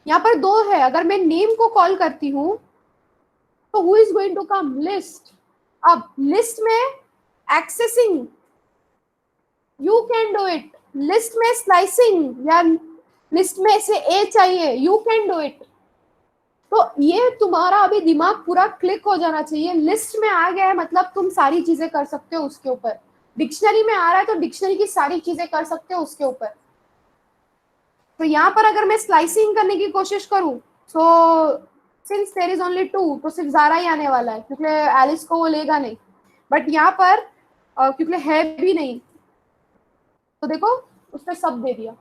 यहाँ पर दो है, अगर मैं नेम को कॉल करती हूँ तो who is going to come, list. अब लिस्ट में accessing you can do it, list में स्लाइसिंग या लिस्ट में से ए चाहिए, यू कैन डू इट। तो ये तुम्हारा अभी दिमाग पूरा क्लिक हो जाना चाहिए, लिस्ट में आ गया है मतलब तुम सारी चीजें कर सकते हो उसके ऊपर। डिक्शनरी में आ रहा है तो डिक्शनरी की सारी चीजें कर सकते हो उसके ऊपर। तो यहाँ पर अगर मैं स्लाइसिंग करने की कोशिश करूं, so since there is only 2, तो सिर्फ ज़ारा ही आने वाला है, क्योंकि एलिस को वो लेगा नहीं। बट यहाँ पर क्योंकि है भी नहीं, तो देखो उसने सब दे दिया,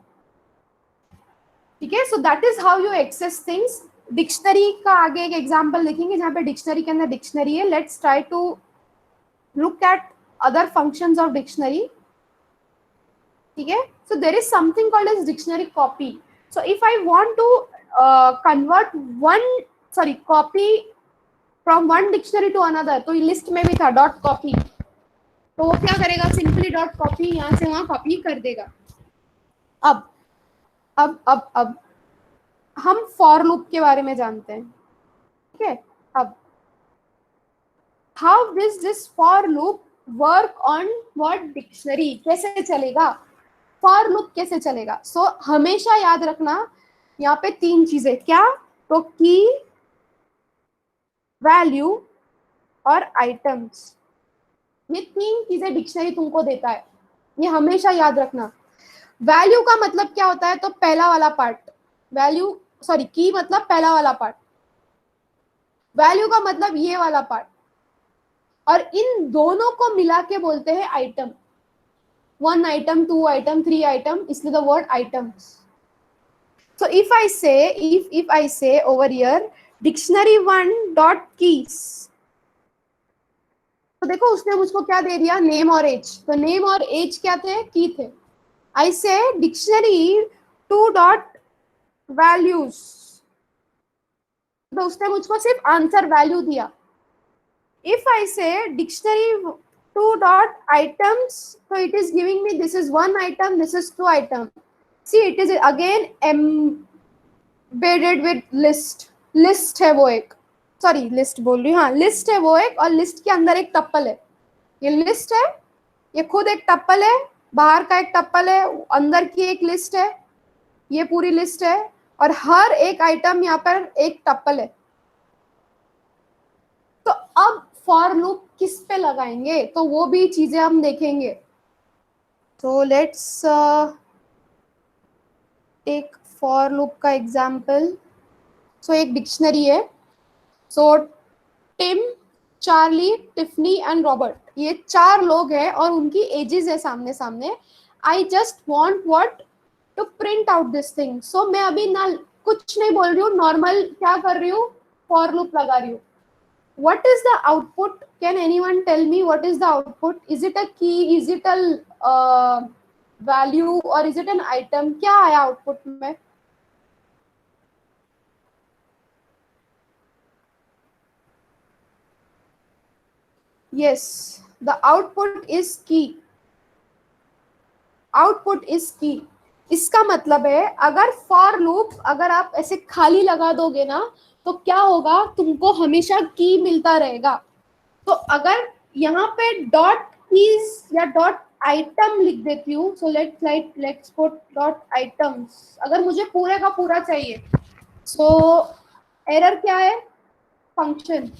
ठीक है। So that is how you access things. Dictionary का आगे एक एग्जांपल देखेंगे जहाँ पे डिक्शनरी के अंदर डिक्शनरी है। Let's try to look at other functions of dictionary, ठीक है। So there is something called as dictionary copy. So if I want to convert copy from one dictionary to another, तो list में भी था dot copy, तो वो क्या करेगा, सिंपली डॉट कॉपी यहाँ से वहां कॉपी कर देगा। अब हम फॉर लूप के बारे में जानते हैं, ठीक है। अब how this for loop work on what dictionary, कैसे चलेगा फॉर लूप, कैसे चलेगा। सो हमेशा याद रखना यहाँ पे 3 चीजें, क्या, तो की, वैल्यू और आइटम्स, ये 3 चीजें डिक्शनरी तुमको देता है, ये हमेशा याद रखना। वैल्यू का मतलब क्या होता है, तो पहला वाला पार्ट, की मतलब पहला वाला पार्ट, वैल्यू का मतलब ये वाला पार्ट, और इन दोनों को मिला के बोलते हैं आइटम। 1 आइटम, 2 आइटम, 3 आइटम, इसलिए the word items. So if I say over here dictionary1 dot keys, तो देखो उसने मुझको क्या दे दिया, नेम और एज। तो नेम और एज क्या थे, की थे। आई से dictionary2 dot values, तो उसने मुझको सिर्फ आंसर वैल्यू दिया। इफ आई से dictionary2 dot items, so it is giving me this is 1 item, this is 2 item. See, it is again embedded with list है वो एक, सॉरी लिस्ट बोल रही हूँ, हाँ लिस्ट है वो एक, और लिस्ट के अंदर एक टप्पल है, ये लिस्ट है ये खुद एक टप्पल है, बाहर का एक टप्पल है, अंदर की एक लिस्ट है, ये पूरी लिस्ट है, और हर एक आइटम यहाँ पर एक टप्पल है। तो अब फॉर लूप किस पे लगाएंगे, तो वो भी चीजें हम देखेंगे। तो लेट्स टेक फॉर लूप का एग्जाम्पल। सो एक डिक्शनरी है। So Tim, Charlie, Tiffany and Robert, ये 4 लोग हैं और उनकी एजेस है सामने सामने। I just want what to print out this thing. So मैं अभी ना कुछ नहीं बोल रही हूँ, नॉर्मल क्या कर रही हूँ, फॉर लूप लगा रही हूँ। what is the output? Can anyone tell me what is the output? Is it a key? Is it a value or is it an item? क्या आया आउटपुट में? Yes, the output is key. Output is की। इसका मतलब है अगर for loop अगर आप ऐसे खाली लगा दोगे ना, तो क्या होगा, तुमको हमेशा की मिलता रहेगा। तो अगर यहाँ पे डॉट कीज या डॉट आइटम लिख देती हूँ, so let's put dot items, अगर मुझे पूरे का पूरा चाहिए, सो एरर क्या है, function.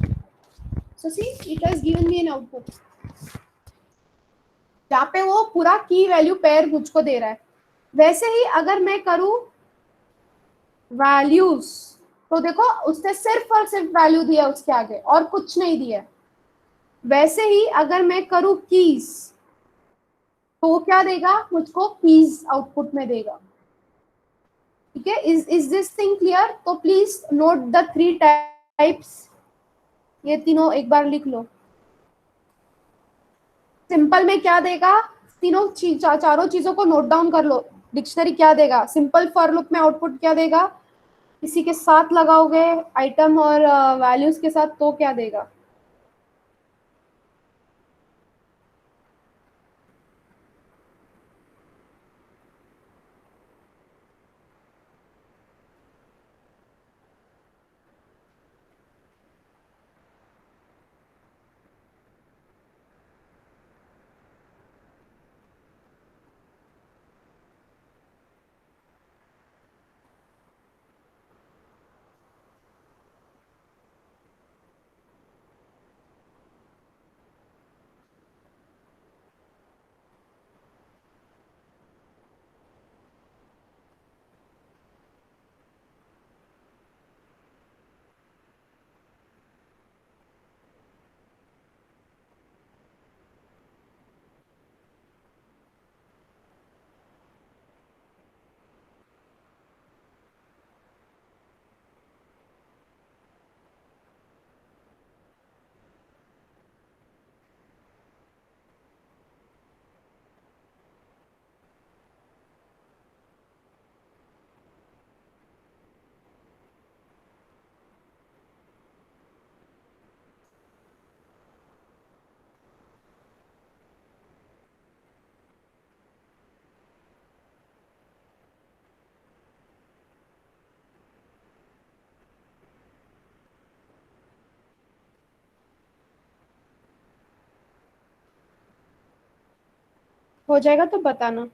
So see it has given me an output, जहाँ पे वो पूरा की वैल्यू पेयर मुझको दे रहा है। वैसे ही अगर मैं करूं वैल्यूज, तो देखो उसने सिर्फ और सिर्फ वैल्यू दिया उसके आगे और कुछ नहीं दिया। वैसे ही अगर मैं करूं कीज, तो वो क्या देगा, मुझको कीज आउटपुट में देगा। ठीक है, इज दिस थिंग क्लियर? तो प्लीज नोट द 3 टाइप्स, ये तीनों एक बार लिख लो। सिंपल में क्या देगा, तीनों चारों चीजों को नोट डाउन कर लो। डिक्शनरी क्या देगा, सिंपल फॉर लूप में आउटपुट क्या देगा, इसी के साथ लगाओगे आइटम और वैल्यूज के साथ, तो क्या देगा। हो जाएगा तो बताना।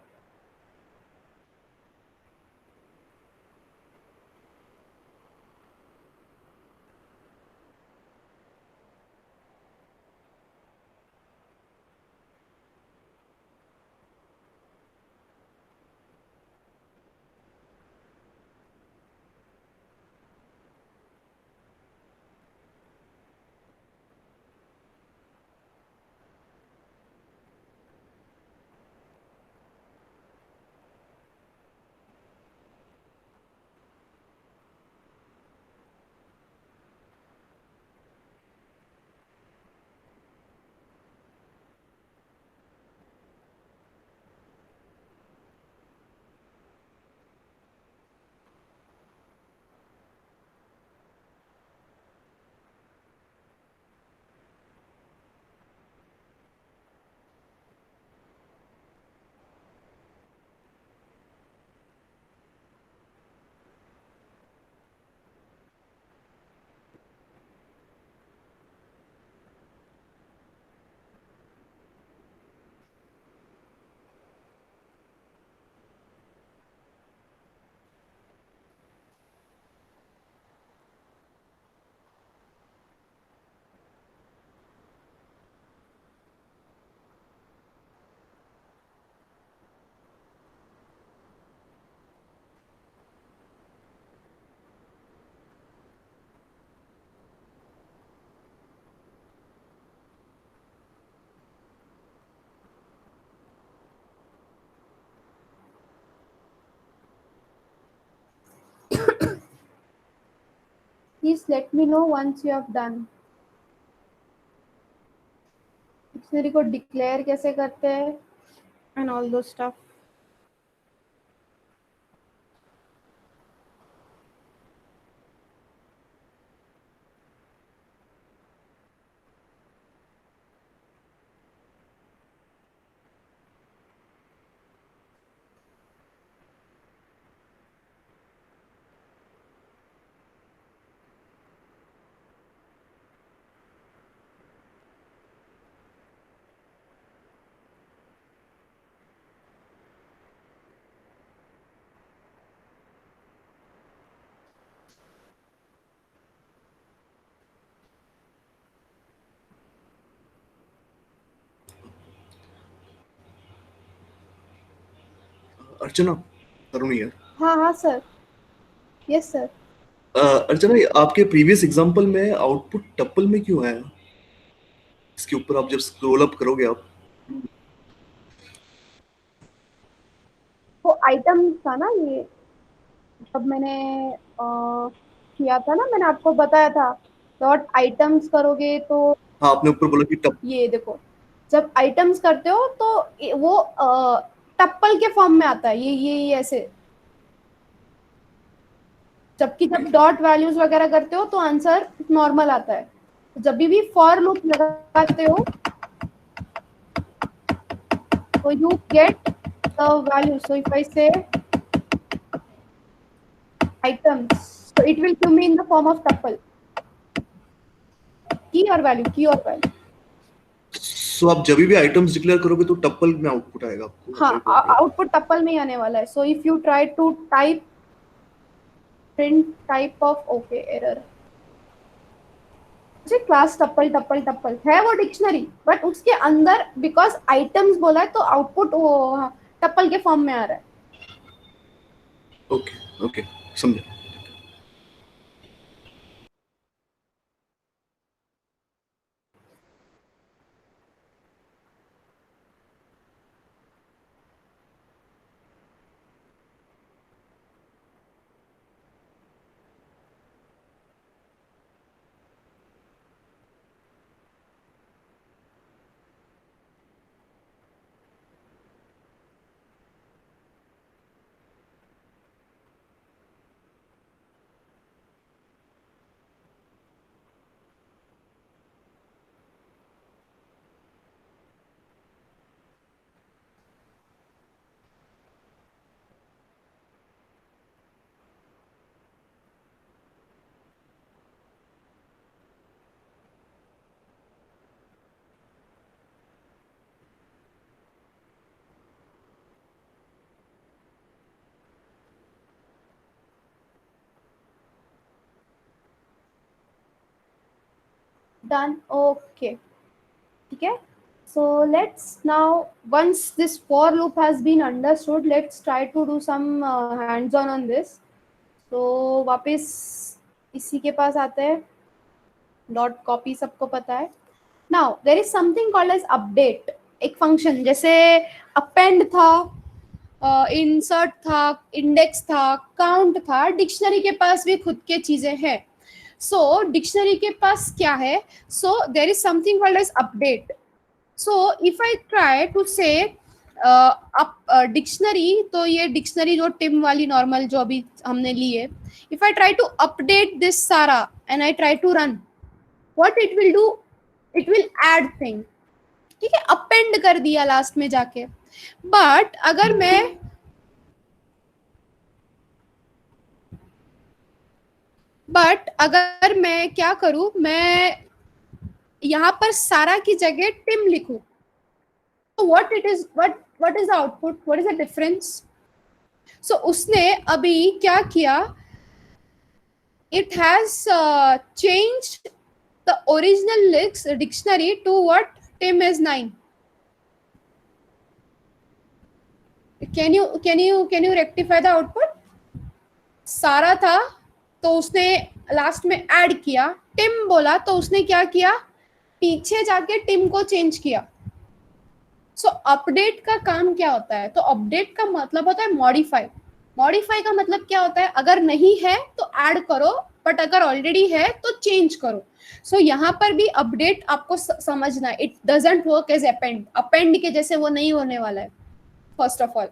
Please let me know once you have done. Dictionary को डिक्लेयर कैसे करते हैं and all those stuff. Archana, Tarun यार. हाँ हाँ सर. Yes sir. अर्चना, आपके प्रीवियस एग्जांपल में आउटपुट टपल में क्यों आया? इसके ऊपर आप जब स्क्रॉल अप करोगे आप, वो आइटम था ना ये, जब मैंने किया था ना, मैंने आपको बताया था डॉट आइटम्स करोगे तो हाँ आपने ऊपर बोला कि टप, ये देखो, जब आइटम्स करते हो तो वो टप्पल के फॉर्म में आता है, ये ऐसे. जबकि जब डॉट वैल्यूज वगैरह करते हो तो आंसर नॉर्मल आता है. जब भी फॉर लूप लगाते हो तो you get the value. So if I से items, so it will give me in the form of tuple, key or value. सो आप जब भी आइटम्स डिक्लेयर करोगे तो टपल में आउटपुट आएगा आपको. हाँ, आउटपुट टपल में ही आने वाला है. So if you try to type print type of, okay error, मुझे क्लास टपल है वो डिक्शनरी, बट उसके अंदर बिकॉज आइटम्स बोला है तो आउटपुट वो टपल के फॉर्म में आ रहा है. ओके ओके, समझा. Done. Okay. Okay. So let's now, once this for loop has been understood, let's try to do some hands-on on this. So वापस इसी के पास आते हैं. डॉट कॉपी सबको पता है. Now there is something called as update. एक function जैसे append था, इंसर्ट था, इंडेक्स था, काउंट था. डिक्शनरी के पास भी खुद के चीजें हैं. So डिक्शनरी के पास क्या है? So there is something called as update. So if I try to say dictionary, तो ये डिक्शनरी जो टिम वाली नॉर्मल जो अभी हमने ली है, if I try to update this सारा and I try to run, what it will do? It will add thing. ठीक है, अपेंड कर दिया लास्ट में जाके. बट अगर मैं क्या करूं, मैं यहां पर सारा की जगह टिम लिखूं, तो what is the output? What is the difference? So उसने अभी क्या किया, it has changed the original dictionary to what Tim is 9. Can you rectify the output? सारा था तो उसने लास्ट में ऐड किया, टिम बोला तो उसने क्या किया, पीछे जाके टिम को चेंज किया. सो अपडेट का काम क्या होता है? तो अपडेट का मतलब होता है मॉडिफाई. मॉडिफाई का मतलब क्या होता है? अगर नहीं है तो ऐड करो, बट अगर ऑलरेडी है तो चेंज करो। सो यहाँ पर भी अपडेट आपको समझना, it doesn't work as append, append के जैसे वो नहीं होने वाला है। फर्स्ट ऑफ ऑल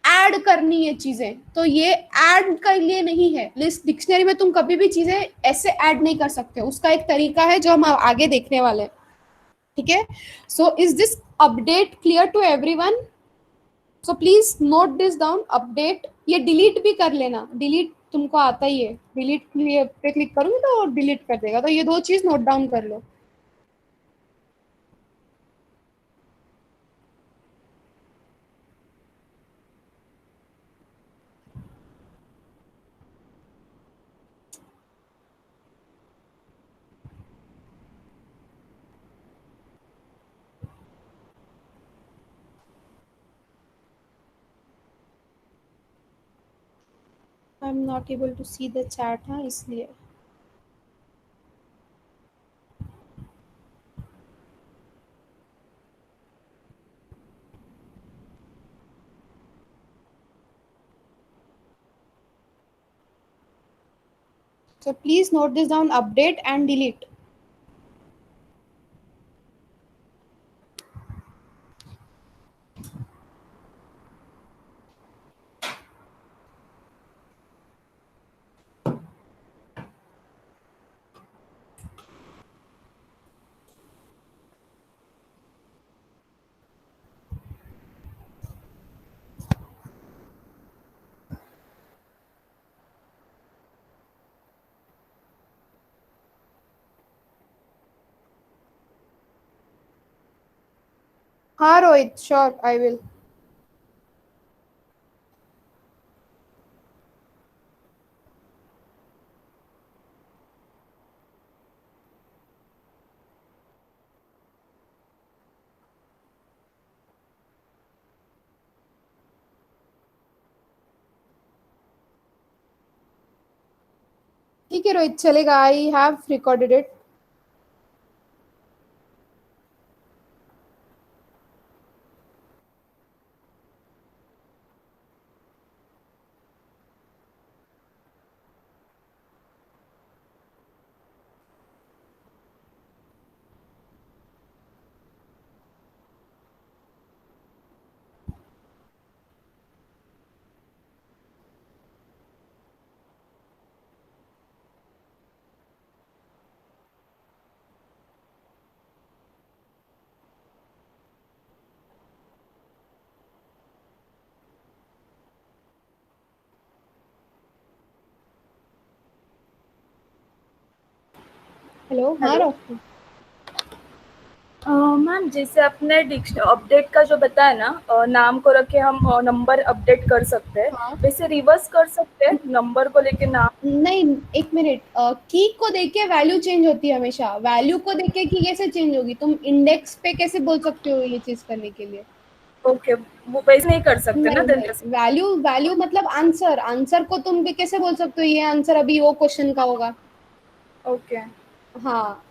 ऐड करनी है चीजें, तो ये ऐड के लिए नहीं है। लिस्ट डिक्शनरी में तुम कभी भी चीजें ऐसे ऐड नहीं कर सकते, उसका एक तरीका है जो हम आगे देखने वाले हैं, ठीक है। So is this update clear to everyone? So please note this down, update. ये डिलीट भी कर लेना, डिलीट तुमको आता ही है, डिलीट पे क्लिक करूंगी तो डिलीट कर देगा, तो ये दो चीज नोट डाउन कर लो। I am not able to see the chat, हाँ इसलिए। So please note this down, update and delete. हाँ रोहित, sure, I will. ठीक है रोहित, चलेगा, I have recorded it. Hello, हाँ हेलो रोहित। मैम, जैसे आपने अपडेट का जो बताया ना, नाम को रखे हम नंबर अपडेट कर सकते हैं, हाँ वैसे रिवर्स कर सकते हैं नंबर को लेके नाम। नहीं, एक मिनट, की को देके वैल्यू चेंज होती है हमेशा, वैल्यू को देके की कैसे चेंज होगी? तुम इंडेक्स पे कैसे बोल सकते हो ये चीज करने के लिए? ओके, वो वैसे नहीं कर सकते ना नहीं देन। नहीं, वैल्यू वैल्यू मतलब आंसर, आंसर को तुम भी कैसे बोल सकते हो ये आंसर अभी वो क्वेश्चन का होगा? ओके हाँ।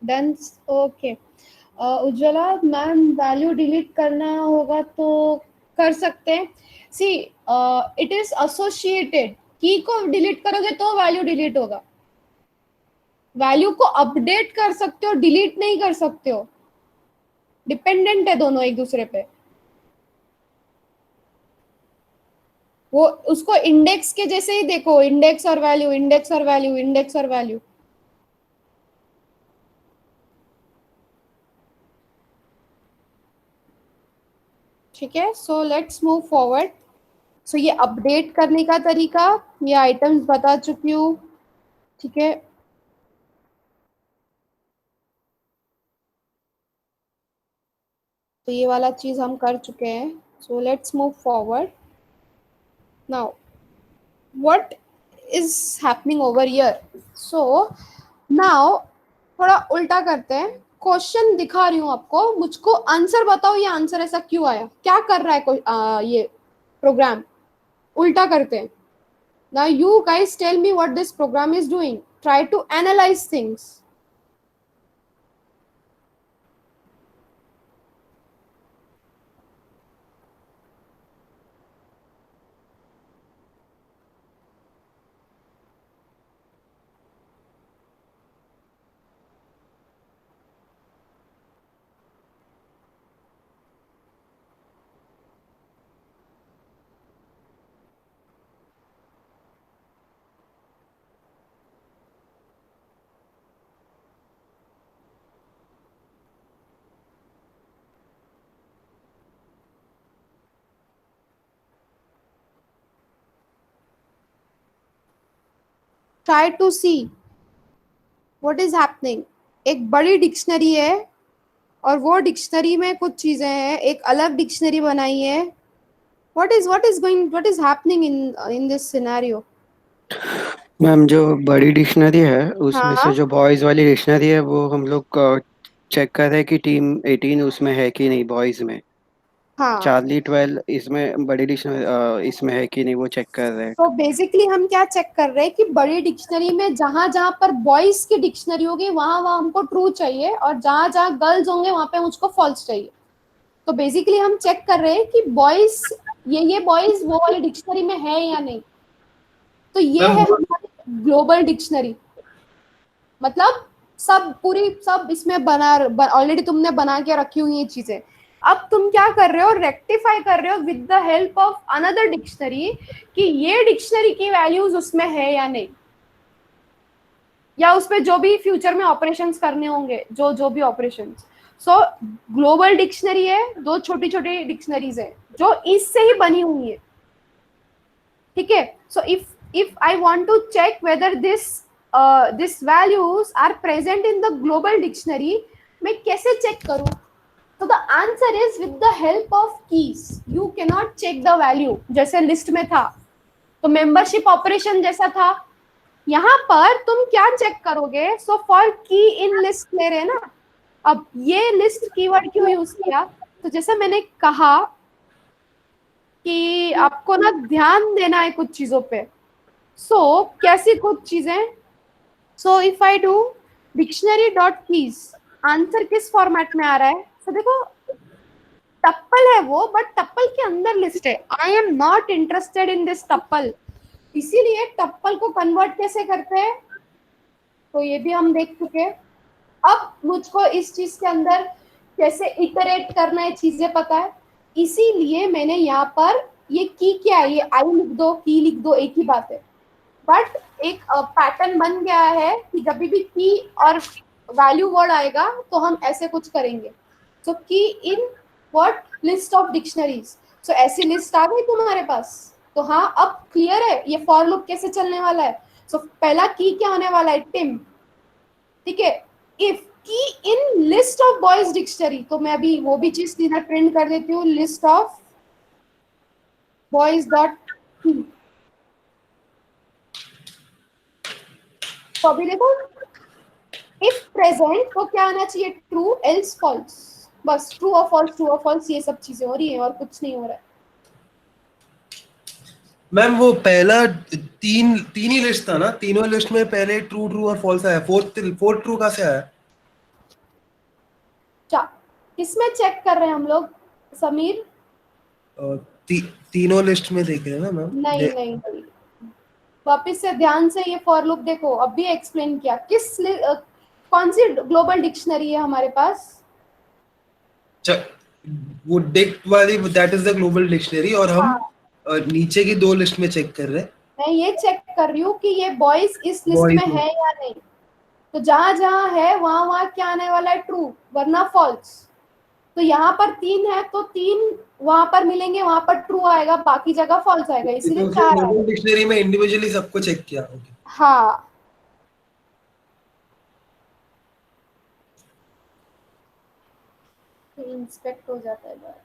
Done. Okay. Ujjwala ma'am, value delete करना होगा तो कर सकते हैं. सी, इट इज एसोसिएटेड. की को डिलीट करोगे तो वैल्यू डिलीट होगा. वैल्यू को अपडेट कर सकते हो, डिलीट नहीं कर सकते हो. डिपेंडेंट है दोनों एक दूसरे पे. वो उसको इंडेक्स के जैसे ही देखो, इंडेक्स और वैल्यू, इंडेक्स और वैल्यू, इंडेक्स और वैल्यू. ठीक है. So let's move forward. So ये अपडेट करने का तरीका, ये आइटम्स बता चुकी हूँ. ठीक है. तो ये वाला चीज हम कर चुके हैं. सो let's move forward. Now what is happening over here. So now थोड़ा उल्टा करते हैं. क्वेश्चन दिखा रही हूँ आपको, मुझको आंसर बताओ, ये आंसर ऐसा क्यों आया, क्या कर रहा है ये प्रोग्राम. उल्टा करते हैं. Now you guys tell me what this program is doing. Try to analyze things. Try to see what is happening. एक बड़ी डिक्शनरी है और वो डिक्शनरी में कुछ चीजें हैं, एक अलग डिक्शनरी बनाई है. what is happening in this scenario. Ma'am जो बड़ी डिक्शनरी है उसमें हाँ से जो बॉयज वाली डिक्शनरी है वो हम लोग चेक कर रहे हैं कि टीम 18 उसमें है कि नहीं बॉयज में. हाँ. चार्ली 12 इसमें बड़ी डिक्शनरी इसमें है कि नहीं वो चेक कर रहे हैं. तो बेसिकली हम क्या चेक कर रहे हैं कि बड़ी डिक्शनरी में जहां जहां पर बॉयज की डिक्शनरी होगी वहां वहां हमको ट्रू चाहिए, और जहां जहां गर्ल्स होंगे वहां पे मुझको फॉल्स चाहिए. तो बेसिकली हम चेक कर रहे हैं कि बॉयज, ये बॉयज वो वाली डिक्शनरी में है या नहीं. तो ये है हमारी ग्लोबल डिक्शनरी. मतलब सब इसमें ऑलरेडी तुमने बना के रखी हुई ये चीजें. अब तुम क्या कर रहे हो, रेक्टिफाई कर रहे हो with the help of another dictionary कि ये डिक्शनरी की वैल्यूज उसमें है या नहीं, या उसमें जो भी फ्यूचर में ऑपरेशंस करने होंगे, जो भी ऑपरेशंस. सो ग्लोबल डिक्शनरी है, दो छोटी छोटी डिक्शनरीज है जो इससे ही बनी हुई है. ठीक है. सो if I want to check whether this values are present in the global dictionary, मैं कैसे चेक करूं. So the answer is with the help of keys. You cannot check the value जैसे लिस्ट में था, तो मेंबरशिप ऑपरेशन जैसा था. यहाँ पर तुम क्या चेक करोगे. सो फॉर की इन लिस्ट ले रहे ना. अब ये लिस्ट कीवर्ड क्यों यूज किया, तो जैसे मैंने कहा कि आपको ना ध्यान देना है कुछ चीजों पे. सो कैसी कुछ चीजें. सो if I do dictionary dot keys, answer किस फॉर्मेट में आ रहा है. तो देखो टप्पल है वो, बट टप्पल के अंदर लिस्ट है. I am not interested in this tuple. इसीलिए टप्पल को कन्वर्ट कैसे करते हैं तो ये भी हम देख चुके. अब मुझको इस चीज के अंदर कैसे इटरेट करना है चीजें पता है. इसीलिए मैंने यहाँ पर ये की क्या है, ये आई लिख दो, की लिख दो, एक ही बात है. बट एक पैटर्न बन गया है कि जब भी की और वैल्यू वर्ड आएगा तो हम ऐसे कुछ करेंगे. So key in what list of dictionaries. So ऐसी लिस्ट आ गई तुम्हारे पास. तो हाँ, अब क्लियर है ये फॉर लूप कैसे चलने वाला है. सो पहला की क्या होने वाला है, टिम. ठीक है. इफ की in list of boys dictionary, तो मैं अभी वो भी चीज सीधा प्रिंट कर देती हूँ, लिस्ट ऑफ बॉयज डॉट की. तो अभी देखो इफ प्रेजेंट तो क्या आना चाहिए, ट्रू एल्स फॉल्स. बस ट्रू और फॉल्स, ट्रू और फॉल्स, ये सब चीजें हो रही है और कुछ नहीं हो रहा है. मैम वो पहला तीन ही लिस्ट था ना, तीनों लिस्ट में पहले ट्रू ट्रू और फॉल्स आया, फोर्थ ट्रू कहाँ से आया. किसमें चेक कर रहे हैं हम लोग समीर? तीनों लिस्ट में देख रहे हैं ना मैम? नहीं नहीं, वापिस से ध्यान से ये फॉर लूप देखो, अभी एक्सप्लेन किया। कौन सी ग्लोबल डिक्शनरी है हमारे पास? वो डिक्ट वाली, that is the global dictionary, और हम हाँ, नीचे की 2 लिस्ट में चेक कर रहे हैं। मैं ये चेक कर रही हूँ कि ये बॉयज इस लिस्ट Boys में है या नहीं। तो जहां जहां है वहां वहां क्या आने वाला है? ट्रू, वरना फॉल्स। तो यहाँ पर 3 है तो 3 वहां पर मिलेंगे, वहां पर ट्रू आएगा, बाकी जगह फॉल्स आएगा, इसीलिए तो 4 ग्लोबल आएगा। डिक्शनरी में इंडिविजुअली सबको चेक किया होगा। हाँ, इंस्पेक्ट हो जाता है बार।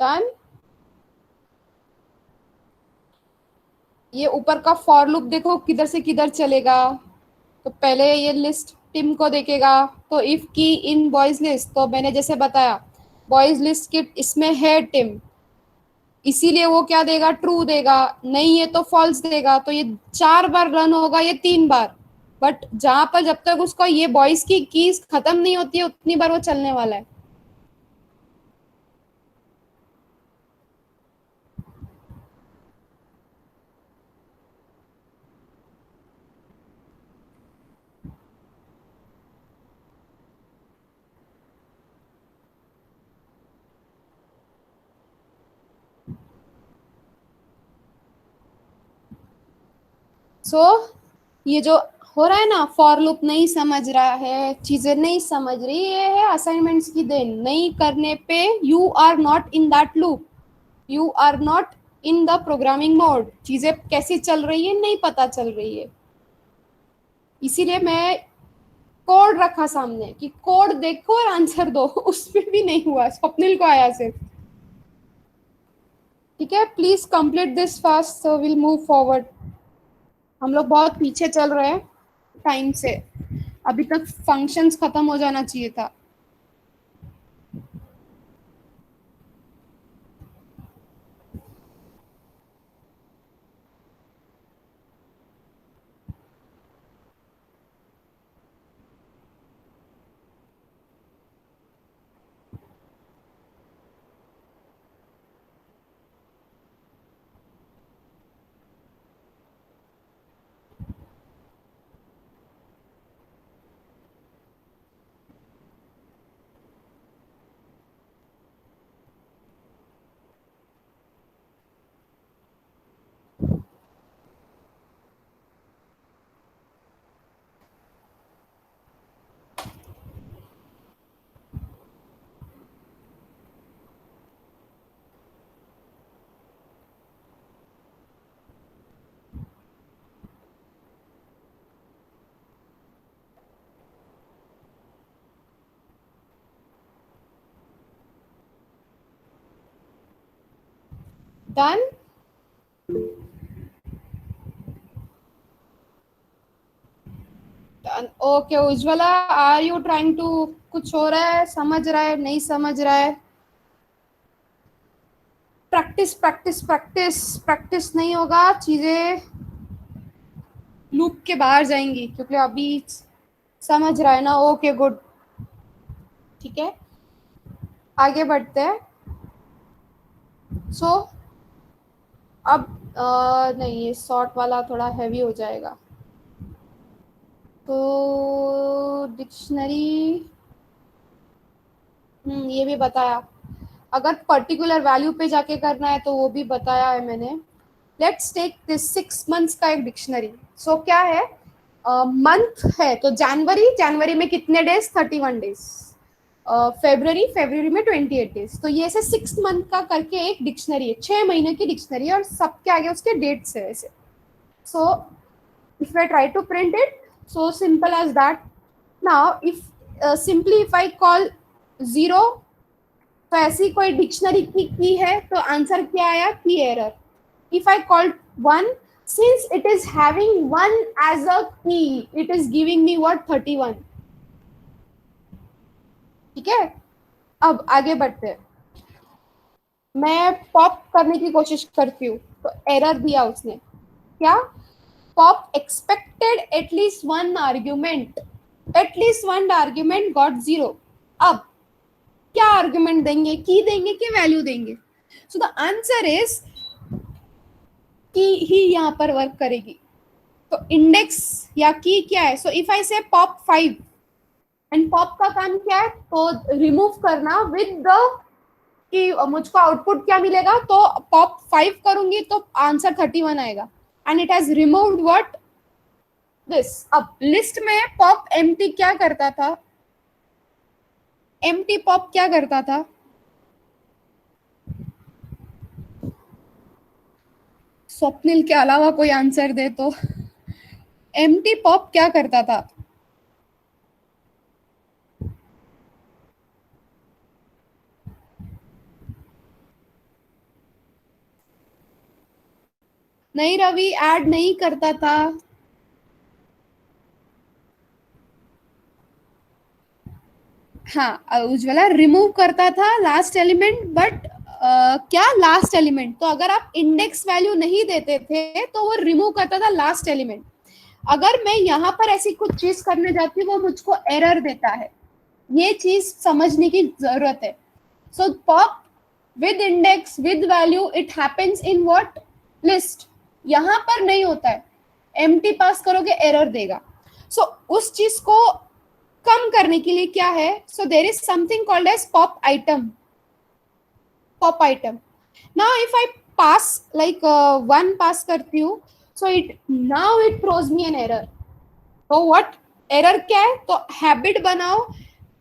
डन। ये ऊपर का फॉर लूप देखो किधर से किधर चलेगा। तो पहले ये लिस्ट टिम को देखेगा, तो इफ की इन बॉयज लिस्ट, तो मैंने जैसे बताया बॉयज लिस्ट की इसमें है टिम, इसीलिए वो क्या देगा, ट्रू देगा, नहीं है तो फॉल्स देगा। तो ये 4 बार रन होगा, ये 3 बार, बट जहां पर जब तक उसको ये बॉयज की कीज खत्म नहीं होती है उतनी बार वो चलने वाला है। सो ये जो हो रहा है ना, फॉर लूप नहीं समझ रहा है, चीजें नहीं समझ रही, ये है असाइनमेंट्स की देन। नहीं करने पे you are not in that loop, you are not in the programming mode, चीजें कैसी चल रही है नहीं पता चल रही है। इसीलिए मैं कोड रखा सामने कि कोड देखो और आंसर दो। उसमें भी नहीं हुआ, स्वप्निल को आया सिर्फ। ठीक है, please complete this fast so will move forward. हम लोग बहुत पीछे चल रहे हैं टाइम से, अभी तक फंक्शंस खत्म हो जाना चाहिए था। Done. Okay Ujjwala, are you trying to, कुछ हो रहा है, समझ रहा है नहीं समझ रहा है? प्रैक्टिस प्रैक्टिस प्रैक्टिस प्रैक्टिस नहीं होगा, चीजें लूप के बाहर जाएंगी, क्योंकि अभी समझ रहा है ना। ओके गुड, ठीक है आगे बढ़ते हैं। सो अब नहीं, ये सॉर्ट वाला थोड़ा हैवी हो जाएगा, तो डिक्शनरी ये भी बताया। अगर पर्टिकुलर वैल्यू पे जाके करना है तो वो भी बताया है मैंने। लेट्स टेक दिस 6 मंथ्स का एक डिक्शनरी। सो क्या है, मंथ है तो जनवरी, जनवरी में कितने डेज, 31 डेज। फेब्रुवरी, फेब्रुवरी में 28 डेज। तो ये ऐसे 6 मंथ का करके एक डिक्शनरी है, 6 महीने की डिक्शनरी है, और सबके आगे उसके डेट्स है ऐसे। सो if I try to print it, so simple as that. Now if simply if I call 0, तो ऐसी कोई डिक्शनरी की है तो आंसर क्या आया, की error. If I call 1, since it is having 1 as a key, it is giving me what, 31। ठीक है, अब आगे बढ़ते हैं। मैं पॉप करने की कोशिश करती हूँ, तो एरर दिया उसने, क्या, pop expected at least one argument, at least one argument got 0। अब क्या आर्ग्यूमेंट देंगे, की देंगे कि वैल्यू देंगे? सो द आंसर इज की ही यहाँ पर वर्क करेगी। तो इंडेक्स या की क्या है, सो इफ आई से पॉप 5, एंड पॉप का काम क्या है, तो रिमूव करना विद द, कि मुझको आउटपुट क्या मिलेगा, तो पॉप 5 करूंगी तो आंसर 31 आएगा, and it has removed what, this. अब लिस्ट में पॉप एम्प्टी क्या करता था, एम्प्टी पॉप क्या करता था, स्वप्निल के अलावा कोई आंसर दे तो। एम्प्टी पॉप क्या करता था, नहीं रवि, ऐड नहीं करता था। हाँ, उज्ज्वला रिमूव करता था लास्ट एलिमेंट, बट क्या लास्ट एलिमेंट? तो अगर आप इंडेक्स वैल्यू नहीं देते थे तो वो रिमूव करता था लास्ट एलिमेंट। अगर मैं यहाँ पर ऐसी कुछ चीज करने जाती हूँ, वो मुझको एरर देता है। ये चीज समझने की जरूरत है। So pop with index with value, it happens in what? List. यहाँ पर नहीं होता है। एम्प्टी पास करोगे एरर देगा। सो उस चीज को कम करने के लिए क्या है? So there is something called as pop item. Pop item. Now if I pass like one pass करती हूँ, so it now it throws me an error. तो व्हाट एरर क्या है? तो हैबिट बनाओ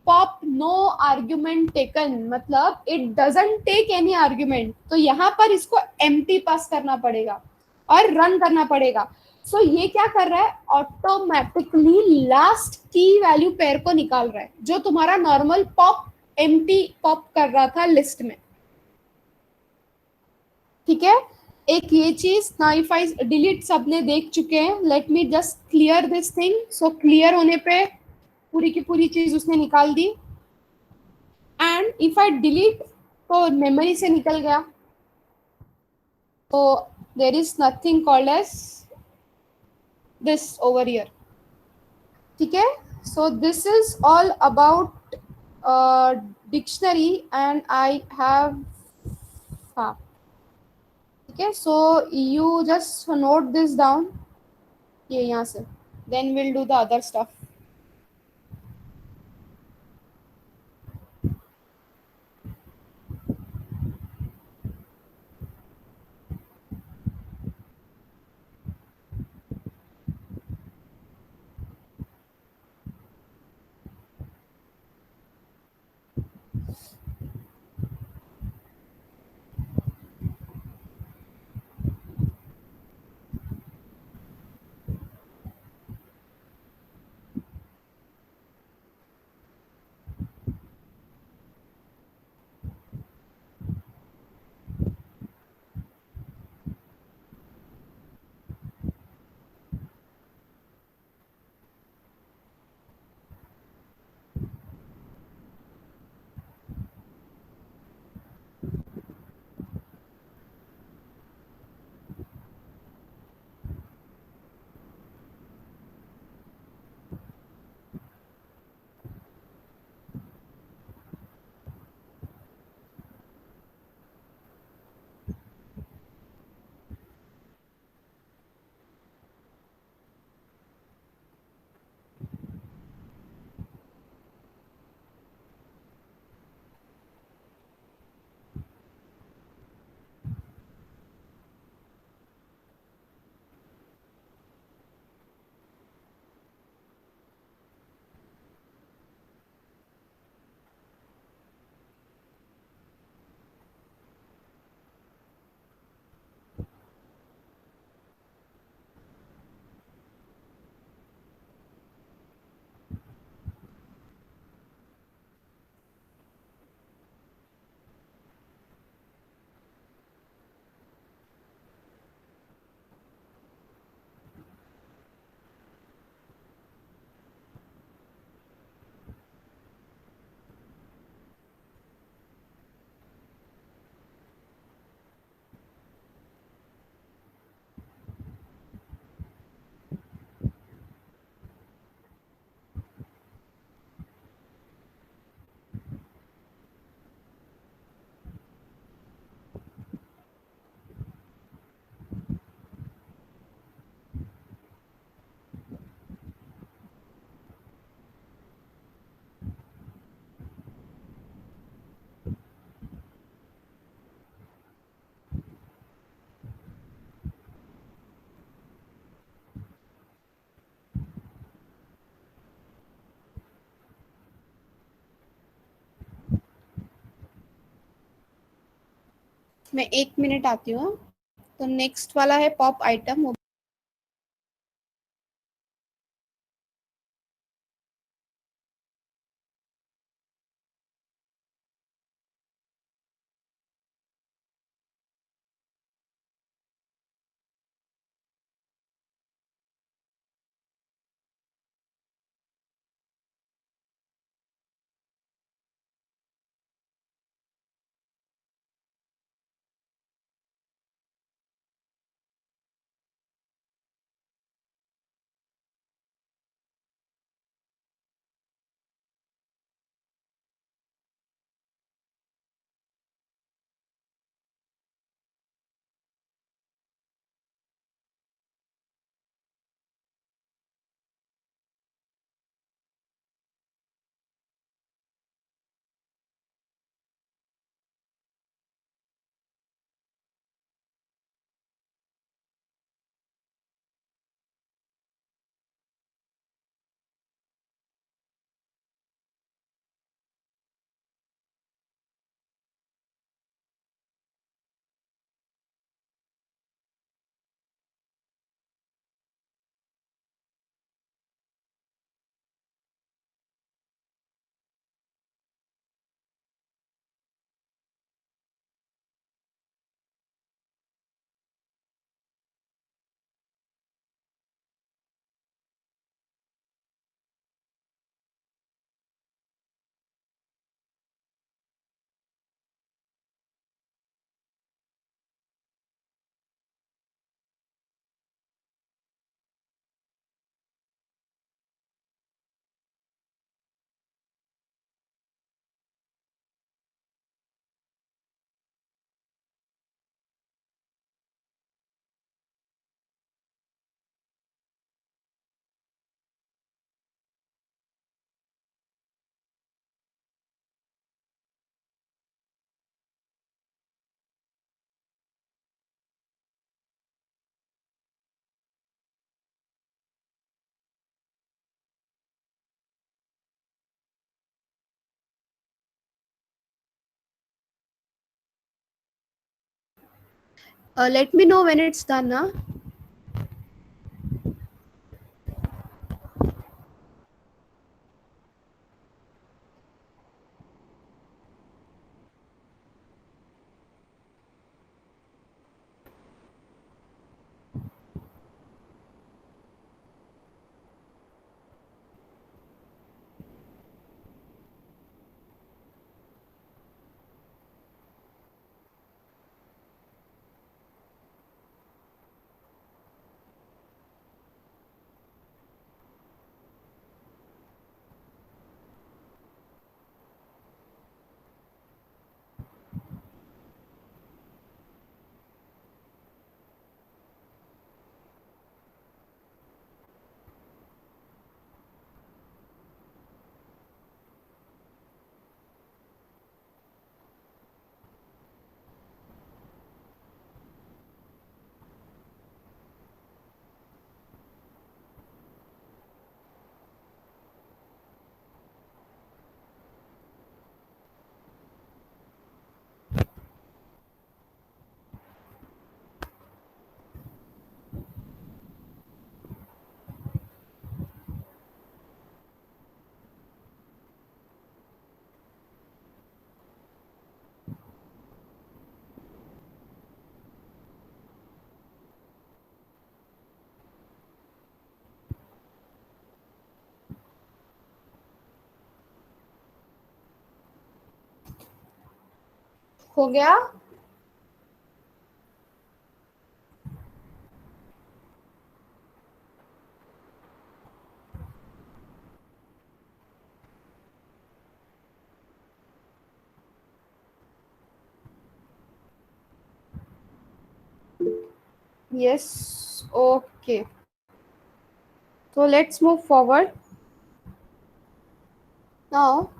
पॉप नो आर्ग्यूमेंट टेकन, मतलब it doesn't take any argument. तो यहाँ पर इसको एम्प्टी पास करना पड़ेगा और रन करना पड़ेगा। सो ये क्या कर रहा है? ऑटोमेटिकली लास्ट की वैल्यू पेयर को निकाल रहा है, जो तुम्हारा नॉर्मल पॉप एम्प्टी पॉप कर रहा था लिस्ट में। ठीक है, एक ये चीज। नाउ इफ आई डिलीट, सबने देख चुके हैं। Let me just clear this thing. So clear होने पे पूरी की पूरी चीज उसने निकाल दी। एंड इफ आई डिलीट, तो मेमोरी से निकल गया। तो there is nothing called as this over here. ठीक है, so this is all about dictionary and I have, हाँ ठीक है। So you just note this down, ये यहाँ से, then will do the other stuff. मैं 1 मिनट आती हूँ। तो नेक्स्ट वाला है pop item. Let me know when it's done, ना. हो गया? Yes. Okay. So let's move forward. Now,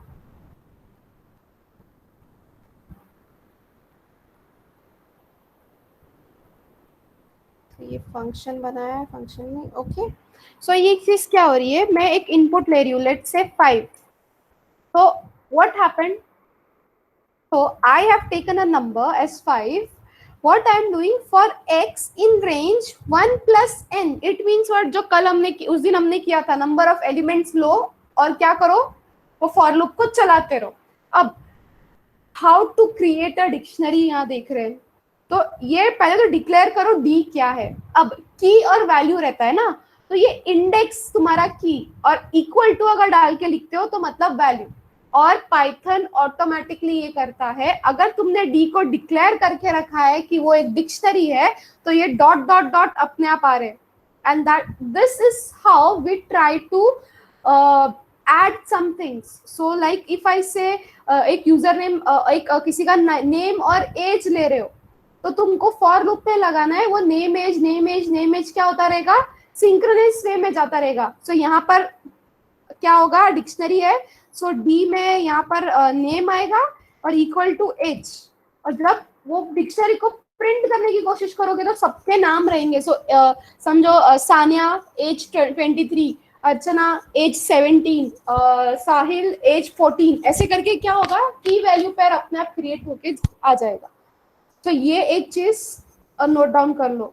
ये फंक्शन बनाया है, फंक्शन में ओके. सो ये चीज क्या हो रही है, मैं एक इनपुट ले रही हूँ, let's say 5. So what happened? So I have taken a number as 5. What I am doing for x in range 1 plus n, it means what, जो कल हमने उस दिन हमने किया था, नंबर ऑफ एलिमेंट्स लो और क्या करो, वो फॉर लूप को चलाते रहो. अब how to create a dictionary यहाँ देख रहे हैं. तो ये पहले तो डिक्लेयर करो डी क्या है. अब की और वैल्यू रहता है ना, तो ये इंडेक्स तुम्हारा की और इक्वल टू अगर डाल के लिखते हो तो मतलब वैल्यू. और पाइथन ऑटोमेटिकली ये करता है, अगर तुमने डी को डिक्लेयर करके रखा है कि वो एक डिक्शनरी है, तो ये डॉट डॉट डॉट अपने आप आ रहे. And that this is how we try to add some things. So like if I say एक यूजर नेम, एक किसी का नेम और एज ले रहे हो, तो तुमको फॉर लूप पे लगाना है वो name as name as name as क्या होता रहेगा, सिंक्रोनस वे में जाता रहेगा. सो यहाँ पर क्या होगा, डिक्शनरी है, सो डी में यहाँ पर नेम आएगा और इक्वल टू एज. और जब वो डिक्शनरी को प्रिंट करने की कोशिश करोगे तो सबके नाम रहेंगे. सो समझो सानिया एज 23, अर्चना एज 17, साहिल एज 14, ऐसे करके क्या होगा की वैल्यू पेयर अपने आप क्रिएट होके आ जाएगा. तो ये एक चीज नोट डाउन कर लो.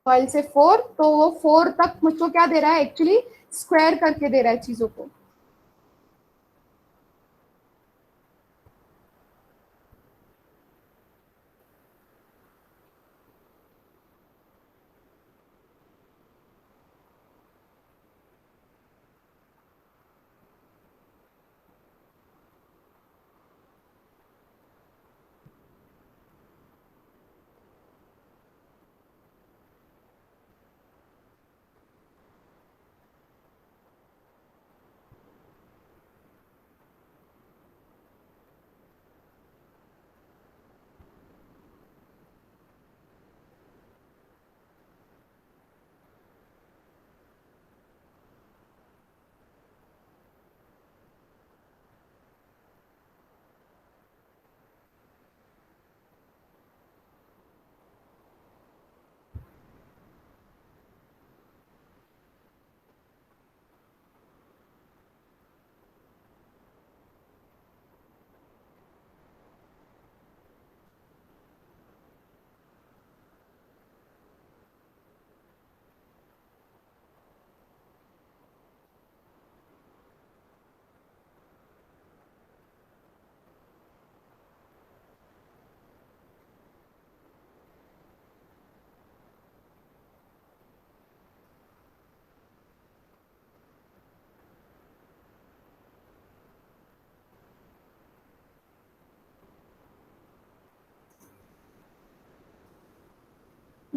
फाइल से 4, तो वो 4 तक मुझको क्या दे रहा है, एक्चुअली स्क्वायर करके दे रहा है चीजों को.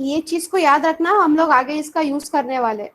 ये चीज को याद रखना, हम लोग आगे इसका यूज करने वाले हैं।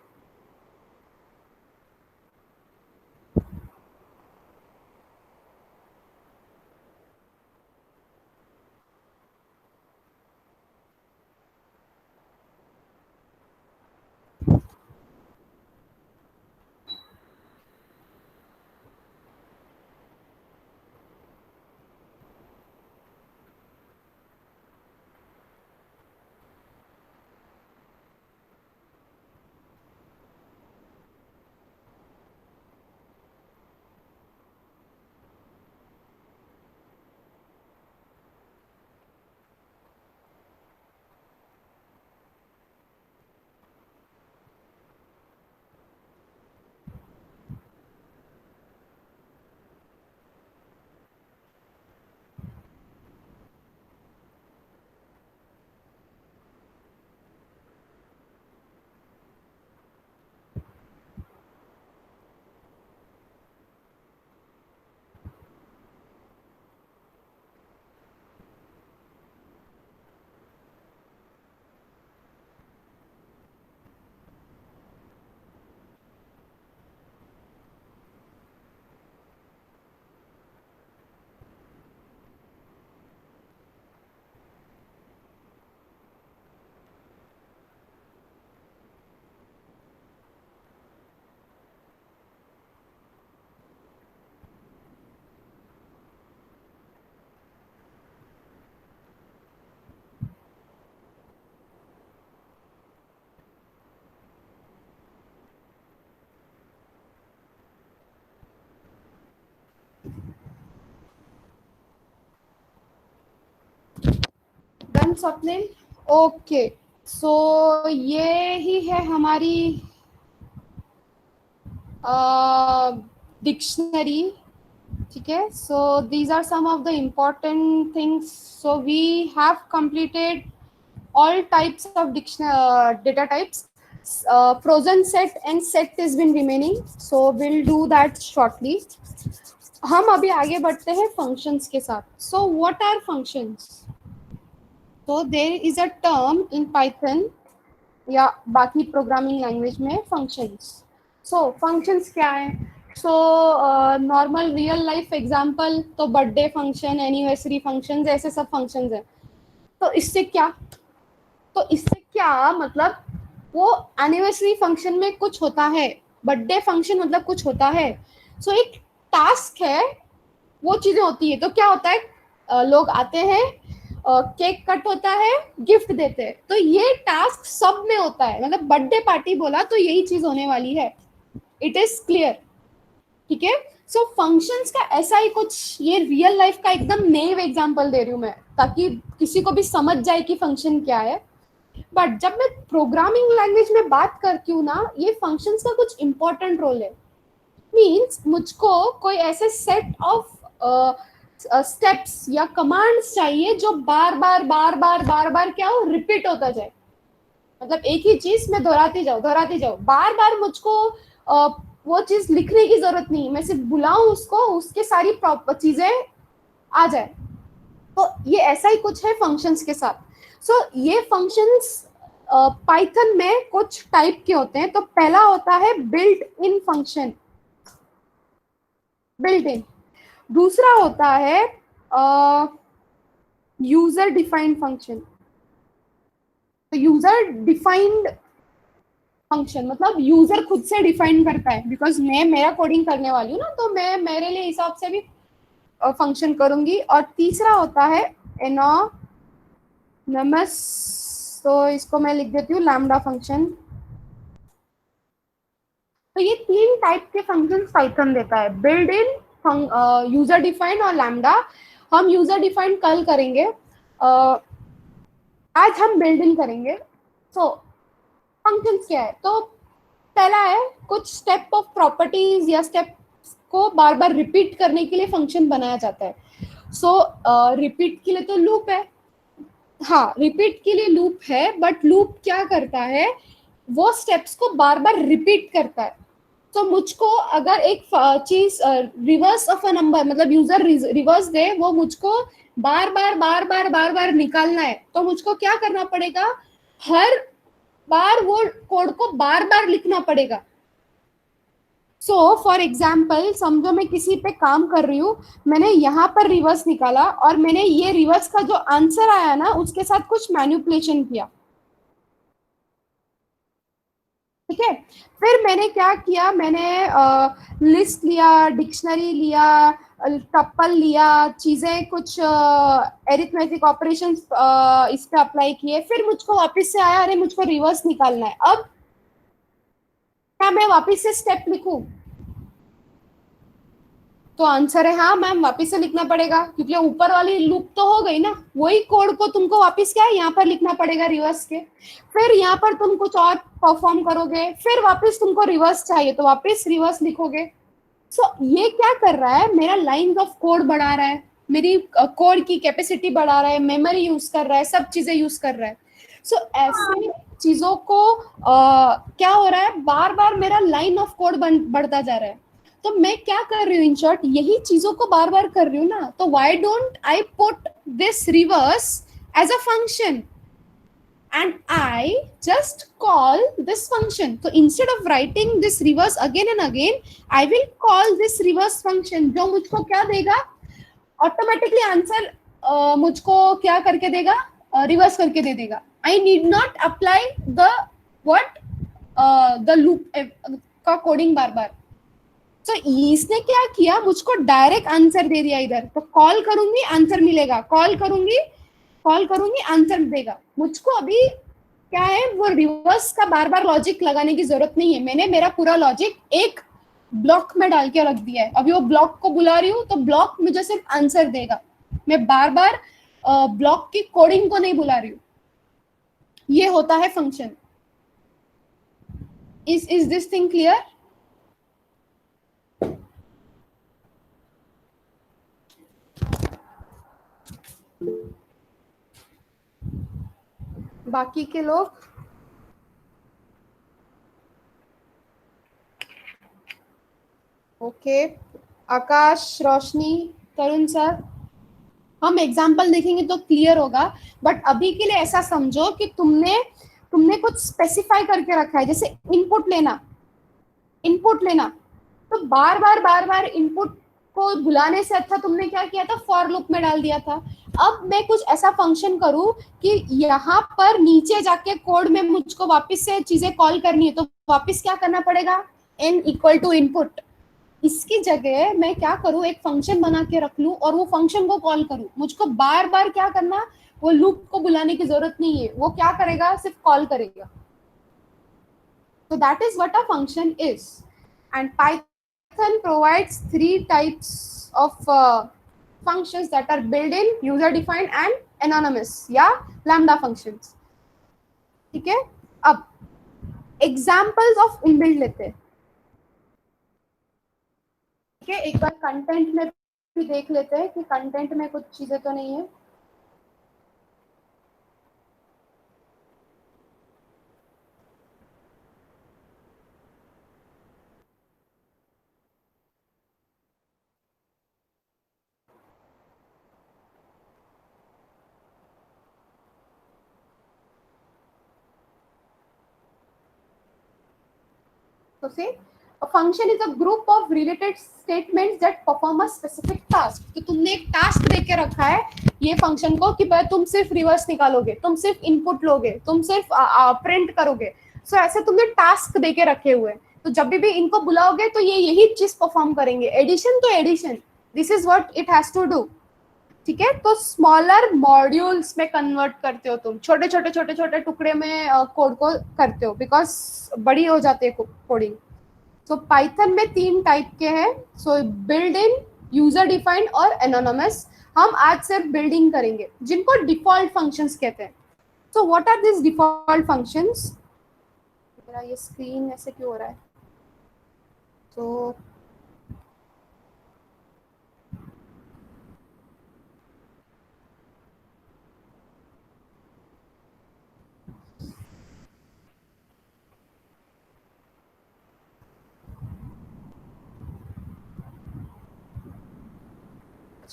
डन स्वप्निल? ओके, सो ये ही है हमारी डिक्शनरी, ठीक है। So these are some of the important things. So we have completed all types of data types. Frozen set and set has been remaining, so we'll do that shortly. हम अभी आगे बढ़ते हैं functions के साथ। So what are functions? So there is a term in Python या बाकी programming language में functions. So functions क्या है? So normal real life example तो बर्थडे फंक्शन, एनिवर्सरी फंक्शंस, ऐसे सब फंक्शंस हैं। तो इससे क्या मतलब वो एनिवर्सरी फंक्शन में कुछ होता है, बर्थडे फंक्शन मतलब कुछ होता है। सो एक टास्क है, वो चीजें होती है। तो क्या होता है, लोग आते हैं, केक कट होता है, गिफ्ट देते हैं। तो ये टास्क सब में होता है, मतलब बर्थडे पार्टी बोला तो यही चीज होने वाली है। इट इज क्लियर, ठीक है। सो फंक्शंस का ऐसा ही कुछ, ये रियल लाइफ का एकदम नेव एग्जांपल दे रही हूँ मैं, ताकि किसी को भी समझ जाए कि फंक्शन क्या है। बट जब मैं प्रोग्रामिंग लैंग्वेज में बात करती हूँ ना, ये फंक्शंस का कुछ इंपॉर्टेंट रोल है। मीन्स मुझको कोई ऐसे सेट ऑफ स्टेप्स या कमांड्स चाहिए जो बार बार क्या हो, रिपीट होता जाए। मतलब एक ही चीज मैं दोहराती जाऊं बार बार। मुझको वो चीज लिखने की जरूरत नहीं, मैं सिर्फ बुलाऊं उसको, उसके सारी चीजें आ जाए। तो ये ऐसा ही कुछ है फंक्शंस के साथ। सो ये फंक्शंस पाइथन में कुछ टाइप के होते हैं। तो पहला होता है built in function, built in. दूसरा होता है यूजर डिफाइंड फंक्शन। तो यूजर डिफाइंड फंक्शन मतलब यूजर खुद से डिफाइन करता है, बिकॉज मैं मेरा कोडिंग करने वाली हूँ ना, तो मैं मेरे लिए हिसाब से भी फंक्शन करूंगी। और तीसरा होता है एनोनिमस, तो इसको मैं लिख देती हूँ लैम्डा फंक्शन। तो ये तीन टाइप के फंक्शन पाइथन देता है, बिल्ड इन, यूजर डिफाइंड और लैम्डा। हम यूजर डिफाइंड कल करेंगे, आज हम बिल्ड इन करेंगे। सो फंक्शंस क्या है? तो पहला है कुछ स्टेप ऑफ प्रॉपर्टीज या स्टेप को बार बार रिपीट करने के लिए फंक्शन बनाया जाता है। सो रिपीट के लिए तो लूप है, हाँ रिपीट के लिए लूप है, बट लूप क्या करता है, वो स्टेप्स को बार बार रिपीट करता है। तो मुझको अगर एक चीज रिवर्स ऑफ अ नंबर, मतलब यूजर रिवर्स दे, वो मुझको बार बार निकालना है। तो मुझको क्या करना पड़ेगा, हर बार वो कोड को बार बार लिखना पड़ेगा. सो फॉर एग्जाम्पल समझो मैं किसी पे काम कर रही हूँ, मैंने यहाँ पर रिवर्स निकाला और मैंने ये रिवर्स का जो आंसर आया ना उसके साथ कुछ मैनिपुलेशन किया. ठीक है, फिर मैंने क्या किया, मैंने लिस्ट लिया, डिक्शनरी लिया, टप्पल लिया, चीजें कुछ एरिथमेटिक ऑपरेशंस इस पे अप्लाई किए, फिर मुझको वापस से आया, अरे मुझको रिवर्स निकालना है. अब क्या मैं वापस से स्टेप लिखूं? तो आंसर है हाँ मैम, वापस से लिखना पड़ेगा, क्योंकि ऊपर वाली लूप तो हो गई ना, वही कोड को तुमको वापस क्या है यहाँ पर लिखना पड़ेगा रिवर्स के. फिर यहाँ पर तुम कुछ और परफॉर्म करोगे, फिर वापस तुमको रिवर्स चाहिए तो वापस रिवर्स लिखोगे. सो ये क्या कर रहा है, मेरा लाइंस ऑफ कोड बढ़ा रहा है, मेरी कोड की कैपेसिटी बढ़ा रहा है, मेमोरी यूज कर रहा है, सब चीजें यूज कर रहा है. सो ऐसे चीजों को क्या हो रहा है, बार बार मेरा लाइन ऑफ कोड बढ़ता जा रहा है. तो मैं क्या कर रही हूँ, इन शॉर्ट यही चीजों को बार बार कर रही हूँ ना, तो why don't I put this reverse as a function and I just call this function. So instead of writing this reverse again and again, I will call this reverse function, जो मुझको क्या देगा, ऑटोमेटिकली आंसर मुझको क्या करके देगा, reverse करके दे देगा. I need not apply the what the loop का कोडिंग बार बार. तो इसने क्या किया, मुझको डायरेक्ट आंसर दे दिया इधर. तो कॉल करूंगी आंसर मिलेगा, कॉल करूंगी आंसर देगा. मुझको अभी क्या है, वो रिवर्स का बार बार लॉजिक लगाने की जरूरत नहीं है. मैंने मेरा पूरा लॉजिक एक ब्लॉक में डाल के रख दिया है. अभी वो ब्लॉक को बुला रही हूँ तो ब्लॉक मुझे सिर्फ आंसर देगा, मैं बार बार ब्लॉक की कोडिंग को नहीं बुला रही हूँ. ये होता है function. Is this thing clear? बाकी के लोग? ओके, आकाश, रोशनी, तरुण सर, हम एग्जाम्पल देखेंगे तो क्लियर होगा. बट अभी के लिए ऐसा समझो कि तुमने कुछ स्पेसिफाई करके रखा है, जैसे इनपुट लेना. तो बार बार इनपुट को बुलाने से अच्छा तुमने क्या किया था, फॉर लूप में डाल दिया था. अब मैं कुछ ऐसा फंक्शन करूं कि यहाँ पर नीचे जाके कोड में मुझको वापस से चीजें कॉल करनी है, तो वापस क्या करना पड़ेगा, n इक्वल टू इनपुट. इसकी जगह मैं क्या करूं, एक फंक्शन बना के रख लूं और वो फंक्शन को कॉल करूं. मुझको बार बार क्या करना, वो लूप को बुलाने की जरूरत नहीं है, वो क्या करेगा, सिर्फ कॉल करेगा. So that is what a function is. And Python provides 3 types of functions that are built-in, user-defined and anonymous या lambda functions. ठीक है, अब examples of inbuilt लेते हैं. ठीक है, एक बार कंटेंट में भी देख लेते हैं कि कंटेंट में कुछ चीजें तो नहीं है. So say a function is a group of related statements that perform a specific task. तो तुमने एक टास्क दे के रखा है ये फंक्शन को कि तुम सिर्फ रिवर्स निकालोगे, तुम सिर्फ इनपुट लोगे, तुम सिर्फ प्रिंट करोगे. सो ऐसे तुमने टास्क दे के रखे हुए, तो जब भी इनको बुलाओगे तो ये यही चीज परफॉर्म करेंगे. एडिशन तो addition, this is what it has to do. ठीक है, तो स्मॉलर मॉड्यूल्स में कन्वर्ट करते हो तुम, छोटे छोटे टुकड़े में कोड को करते हो, बिकॉज बड़ी हो जाती है कोडिंग. सो पाइथन में 3 टाइप के हैं. सो बिल्ड इन, यूजर डिफाइंड और एनोनिमस. हम आज सिर्फ बिल्डिंग करेंगे, जिनको डिफॉल्ट फंक्शंस कहते हैं. So what are this default functions? मेरा ये स्क्रीन ऐसे क्यों हो रहा है? तो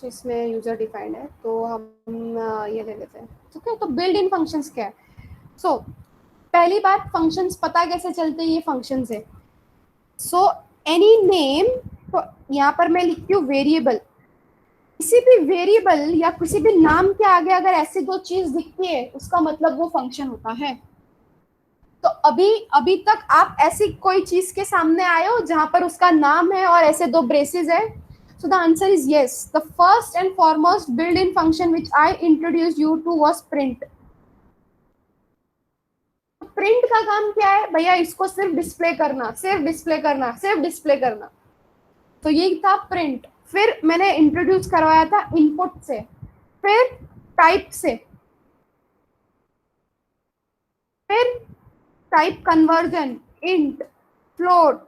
इसमें यूजर डिफाइंड है, तो हम ये ले लेते हैं. ठीक है, तो बिल्ड इन फंक्शंस क्या है? सो पहली बात, फंक्शंस पता कैसे चलते हैं ये फंक्शंस है. सो एनी नेम, तो यहाँ पर मैं लिखती हूँ वेरिएबल. किसी भी वेरिएबल या किसी भी नाम के आगे अगर ऐसी दो चीज दिखती है उसका मतलब वो फंक्शन होता है. तो अभी तक आप ऐसी कोई चीज के सामने आए हो जहां पर उसका नाम है और ऐसे दो ब्रेसेस है? So the answer is yes. The first and foremost built-in function which I introduced you to was print. Print का काम क्या है भैया? इसको सिर्फ डिस्प्ले करना, सिर्फ डिस्प्ले करना, सिर्फ डिस्प्ले करना. तो ये था प्रिंट. फिर मैंने इंट्रोड्यूस करवाया था इनपुट से, फिर टाइप से, फिर type conversion, int, float,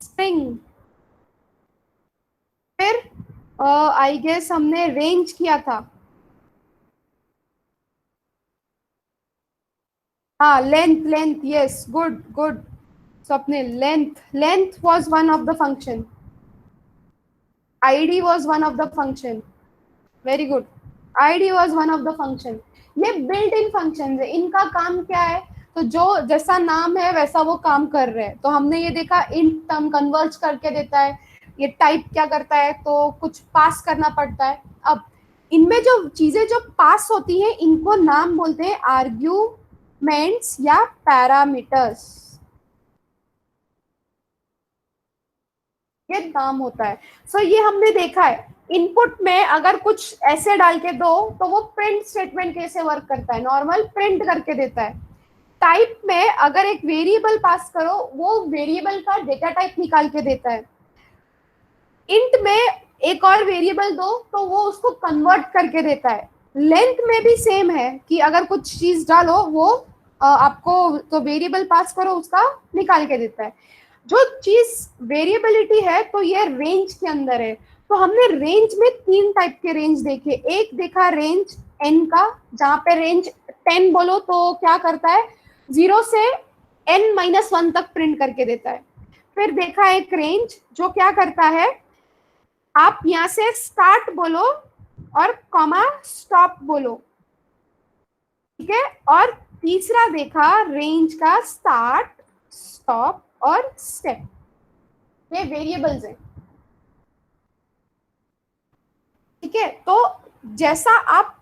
string, फिर आई गेस हमने रेंज किया था. हाँ, length, length, yes, good good. So अपने length was one of the function, id was one of the function. Very good. id was one of the function. ये built in function है. इनका काम क्या है? तो जो जैसा नाम है वैसा वो काम कर रहे हैं. तो हमने ये देखा इंट टर्म कन्वर्ज करके देता है. ये टाइप क्या करता है? तो कुछ पास करना पड़ता है. अब इनमें जो चीजें जो पास होती हैं इनको नाम बोलते हैं आर्ग्यूमेंट्स या पैरामीटर्स. ये नाम होता है. सो ये हमने देखा है. इनपुट में अगर कुछ ऐसे डाल के दो तो वो प्रिंट स्टेटमेंट कैसे वर्क करता है? नॉर्मल प्रिंट करके देता है. टाइप में अगर एक वेरिएबल पास करो वो वेरिएबल का डेटा टाइप निकाल के देता है. इंट में एक और वेरिएबल दो तो वो उसको कन्वर्ट करके देता है. लेंथ में भी सेम है कि अगर कुछ चीज डालो वो आपको तो वेरिएबल पास करो उसका निकाल के देता है. जो चीज वेरिएबिलिटी है तो ये रेंज के अंदर है. तो हमने रेंज में 3 टाइप के रेंज देखे. एक देखा रेंज n का, जहां पे रेंज 10 बोलो तो क्या करता है? 0 से n-1 तक प्रिंट करके देता है. फिर देखा एक रेंज जो क्या करता है, आप यहाँ से स्टार्ट बोलो और कॉमा स्टॉप बोलो, ठीक है. और तीसरा देखा रेंज का स्टार्ट, स्टॉप और स्टेप. ये वेरिएबल्स हैं, ठीक है. तो जैसा आप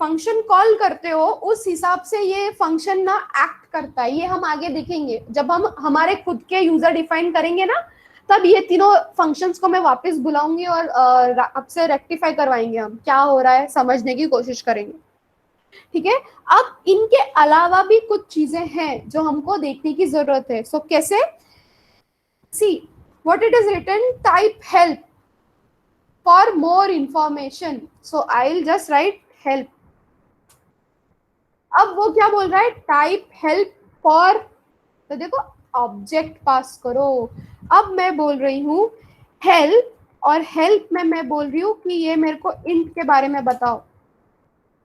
फंक्शन कॉल करते हो उस हिसाब से ये फंक्शन ना एक्ट करता है. ये हम आगे देखेंगे जब हम हमारे खुद के यूजर डिफाइन करेंगे ना, तब ये तीनों फंक्शंस को मैं वापस बुलाऊंगी और आपसे रेक्टिफाई करवाएंगे. हम क्या हो रहा है समझने की कोशिश करेंगे, ठीक है. अब इनके अलावा भी कुछ चीजें हैं जो हमको देखने की जरूरत है. सो कैसे? See what it is written, type help for more information. So I will just write help. अब वो क्या बोल रहा है? टाइप हेल्प फॉर, तो देखो ऑब्जेक्ट पास करो. अब मैं बोल रही हूँ हेल्प, और हेल्प में मैं बोल रही हूँ कि ये मेरे को इंट के बारे में बताओ.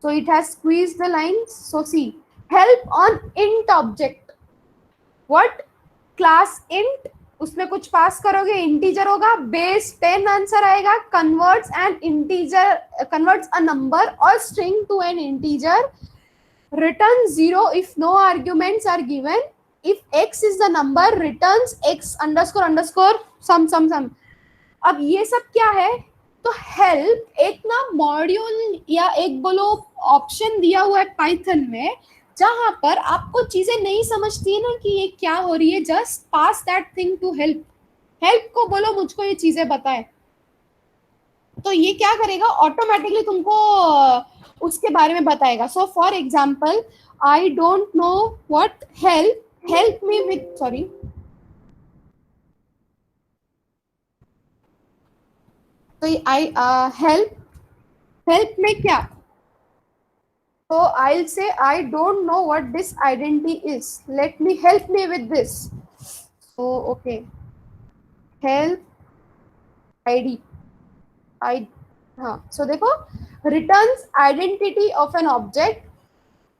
So it has squeezed the lines. So see, help on int object. What? Class int. उसमें कुछ पास करोगे, इंटीजर होगा, बेस 10 आंसर आएगा. Converts an integer, converts a number or string to an integer. Returns 0 if no arguments are given. If x is the number, returns x underscore underscore sum. अब ये सब क्या है? तो हेल्प एक ना मॉड्यूल या एक बोलो ऑप्शन दिया हुआ है पाइथन में, जहां पर आपको चीजें नहीं समझती है ना कि ये क्या हो रही है, just pass that thing to help. Help को बोलो मुझको ये चीजें बताए, तो ये क्या करेगा? ऑटोमेटिकली तुमको उसके बारे में बताएगा. So for example, I don't know what help me with, sorry, तो आई हेल्प में क्या? तो I say I don't know what this identity is, let me help me with this. So okay, help ID, I, हाँ. So देखो, returns identity of an object,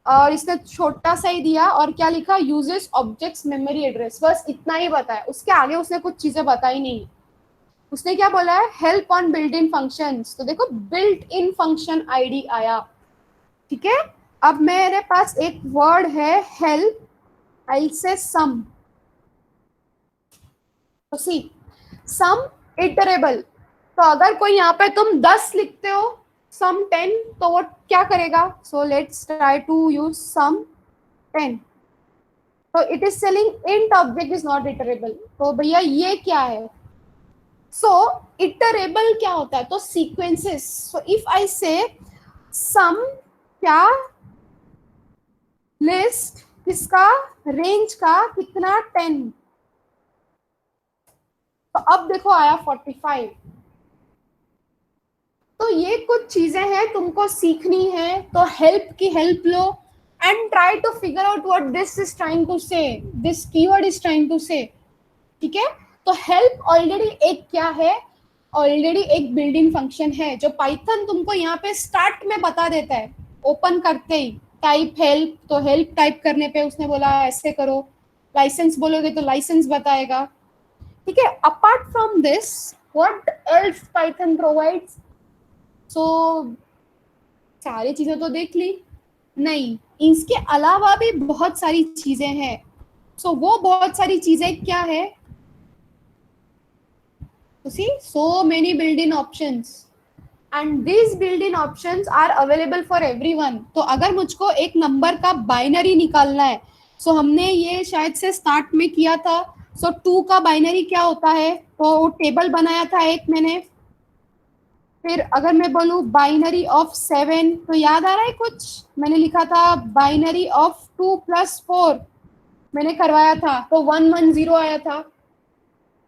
और इसने छोटा सा ही दिया और क्या लिखा? Uses objects memory address. बस इतना ही बताया, उसके आगे उसने कुछ चीजें बताई नहीं. उसने क्या बोला है? Help on built in functions. तो देखो बिल्ट इन फंक्शन आईडी आया, ठीक है. अब मेरे पास एक वर्ड है हेल्प, आई से सम, तो सी सम इटरेबल। तो अगर कोई यहाँ पे तुम 10 लिखते हो, सम 10, तो वो क्या करेगा? So let's try to use some 10। तो it is selling int object is not iterable. तो भैया ये क्या है? सो इटरेबल क्या होता है? तो सीक्वेंसेस। सो इफ आई से सम क्या लिस्ट किसका, रेंज का कितना, 10। तो अब देखो आया 45। तो ये कुछ चीजें हैं तुमको सीखनी है, तो हेल्प की हेल्प लो and try to figure out what this is trying to say, this keyword is trying to say. ठीक है, तो हेल्प ऑलरेडी एक क्या है, ऑलरेडी एक बिल्डिंग फंक्शन है जो पाइथन तुमको यहाँ पे स्टार्ट में बता देता है, ओपन करते ही टाइप हेल्प। तो हेल्प टाइप करने पे उसने बोला ऐसे करो, लाइसेंस बोलोगे तो लाइसेंस बताएगा। ठीक है, apart from this what else Python provides? So सारी चीजें तो देख ली नहीं, इसके अलावा भी बहुत सारी चीजें हैं। सो वो बहुत सारी चीजें क्या है? see so many built-in options and these built-in options are available for everyone। तो अगर मुझको एक नंबर का बाइनरी निकालना है, सो हमने ये शायद से स्टार्ट में किया था। सो 2 का बाइनरी क्या होता है? तो टेबल बनाया था एक मैंने। फिर अगर मैं बोलूं बाइनरी ऑफ 7, तो याद आ रहा है कुछ? मैंने लिखा था बाइनरी ऑफ 2 + 4 मैंने करवाया था, तो 110 आया था।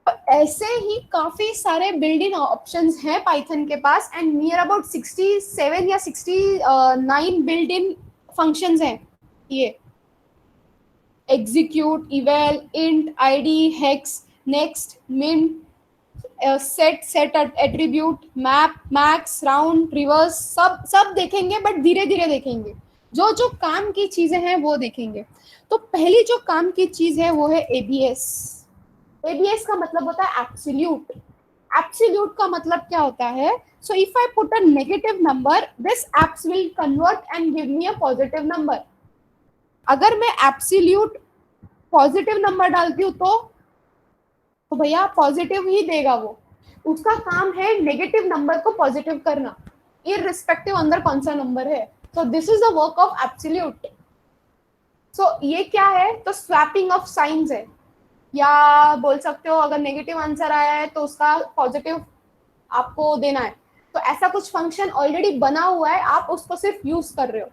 तो ऐसे ही काफी सारे बिल्ड इन ऑप्शंस हैं पाइथन के पास एंड नियर अबाउट 67 या 69 बिल्ड इन फंक्शंस हैं। ये execute, eval, int, ID, hex, next, min, set, set attribute, map, max, round, reverse, सब देखेंगे, बट धीरे धीरे देखेंगे। जो जो काम की चीजें हैं वो देखेंगे। तो पहली जो काम की चीज है वो है एबीएस। एबीएस का मतलब होता है एब्सोल्यूट। एब्सोल्यूट का मतलब क्या होता है? So if I put a negative number, this apps will convert and give me a positive number. अगर मैं एब्सोल्यूट पॉजिटिव नंबर डालती हूँ तो भैया पॉजिटिव ही देगा वो। उसका काम है नेगेटिव नंबर को पॉजिटिव करना, इररिस्पेक्टिव अंदर कौन सा नंबर है। So this is the work of absolute. सो ये क्या है? तो स्वैपिंग ऑफ साइंस है, या बोल सकते हो अगर नेगेटिव आंसर आया है तो उसका पॉजिटिव आपको देना है। तो ऐसा कुछ फंक्शन ऑलरेडी बना हुआ है, आप उसको सिर्फ यूज कर रहे हो।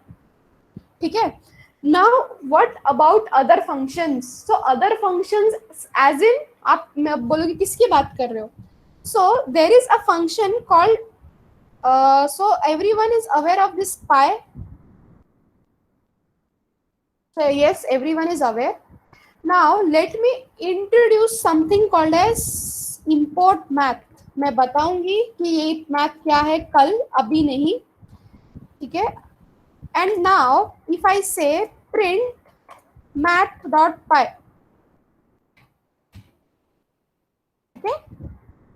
ठीक है, now what about other functions? So other functions as in, आप मैं बोलोगे किसकी बात कर रहे हो? So there is a function called, so everyone is aware of this pi. So yes, everyone is aware. Now let me introduce something called as import math. मैं बताऊंगी कि ये मैथ क्या है कल, अभी नहीं। ठीक है, and now if I say print math.py, okay,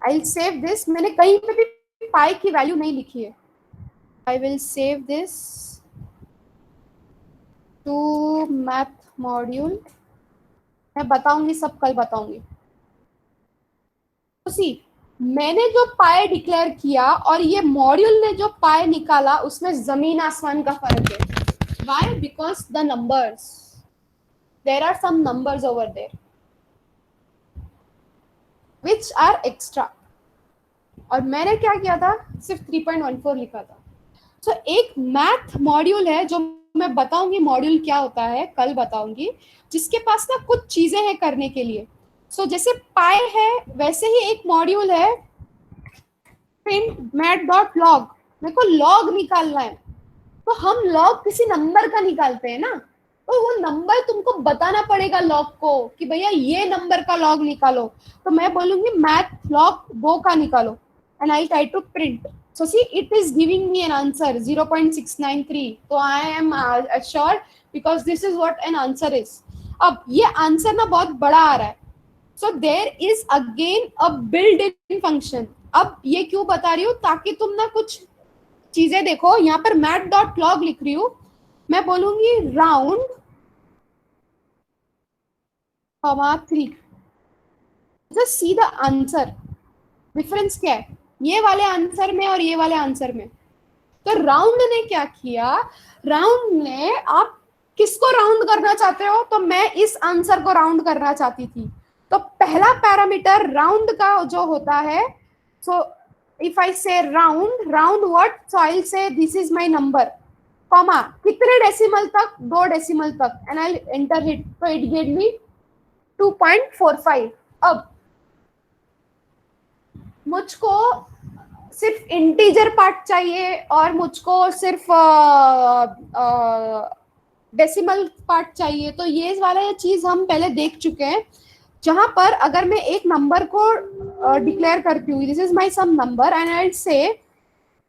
I'll save this। मैंने कहीं पे भी पाई की वैल्यू नहीं लिखी है। I will save this to math module। मैं बताऊंगी, सब कल बताऊंगी। तो सी मैंने जो पाई डिक्लेयर किया और ये मॉड्यूल ने जो पाई निकाला, उसमें जमीन आसमान का फर्क है। Why? Because the numbers, there are some numbers over there which are extra. और मैंने क्या किया था? सिर्फ 3.14 लिखा था। सो एक मैथ मॉड्यूल है जो मैं बताऊंगी मॉड्यूल क्या होता है, कल बताऊंगी, जिसके पास ना कुछ चीजें हैं करने के लिए। सो जैसे पाई है वैसे ही एक मॉड्यूल है प्रिंट मैथ.log। मेरे को लॉग निकालना है, तो हम लॉग किसी नंबर का निकालते हैं ना, तो वो नंबर तुमको बताना पड़ेगा लॉग को कि भैया ये नंबर का लॉग निकालो। तो मैं बोलूंगी मैथ लॉग 2 का निकालो and I try to print. So see, it is giving me an answer 0.693. So I am assured because this is what an answer is. अब ये आंसर ना बहुत बड़ा आ रहा है। So there is again a built-in function। अब ये क्यों बता रही हूँ? ताकि तुम ना कुछ चीजें देखो। यहाँ पर math.log लिख रही हूँ, मैं बोलूंगी round comma 3, just see the answer. Difference क्या है ये वाले आंसर में और ये वाले आंसर में? तो राउंड ने क्या किया, राउंड ने, आप किसको राउंड करना चाहते हो? तो मैं इस आंसर को राउंड करना चाहती थी। तो पहला पैरामीटर राउंड का जो होता है, सो इफ आई से round, round what, so I will से this is my number, comma कितने डेसिमल तक, 2 डेसिमल तक, एंड आई एंटर हिट, तो इट गेव मी 2.45। अब मुझको सिर्फ इंटीजर पार्ट चाहिए और मुझको सिर्फ डेसिमल पार्ट चाहिए। तो ये वाला ये चीज हम पहले देख चुके हैं, जहां पर अगर मैं एक नंबर को डिक्लेयर करती हूँ, this is my some number, and I say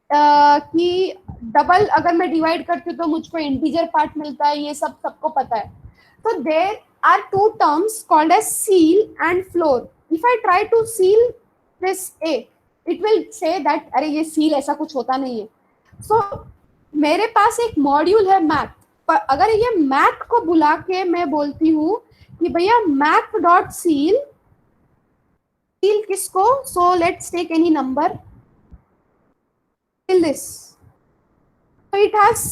कि डबल अगर मैं डिवाइड करती हूँ तो मुझको इंटीजर पार्ट मिलता है, ये सब सबको पता है। तो there are 2 terms called as ceil and floor. If I try to ceil this a, it will say that अरे ये सील ऐसा कुछ होता नहीं है। सो मेरे पास एक मॉड्यूल है मैथ, पर अगर ये मैथ को बुला के मैं बोलती हूँ कि भैया मैथ डॉट सील, सील किसको, so let's take any number, ceil this, so it has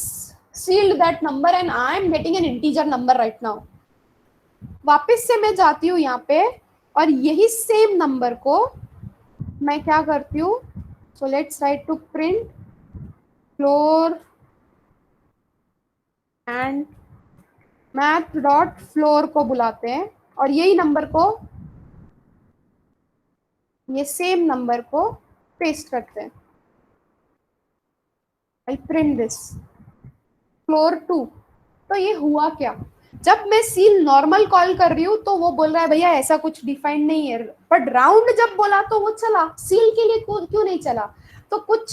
sealed that number and I am getting an integer number right now। वापस से मैं जाती हूँ यहाँ पे और यही सेम नंबर को मैं क्या करती हूँ, so let's write to print floor and math dot floor को बुलाते हैं और यही नंबर को, ये सेम नंबर को पेस्ट करते हैं। आई प्रिंट दिस फ्लोर 2। तो ये हुआ क्या, जब मैं सील नॉर्मल कॉल कर रही हूँ तो वो बोल रहा है भैया ऐसा कुछ डिफाइंड नहीं है, बट राउंड जब बोला तो वो चला, सील के लिए क्यों नहीं चला? तो कुछ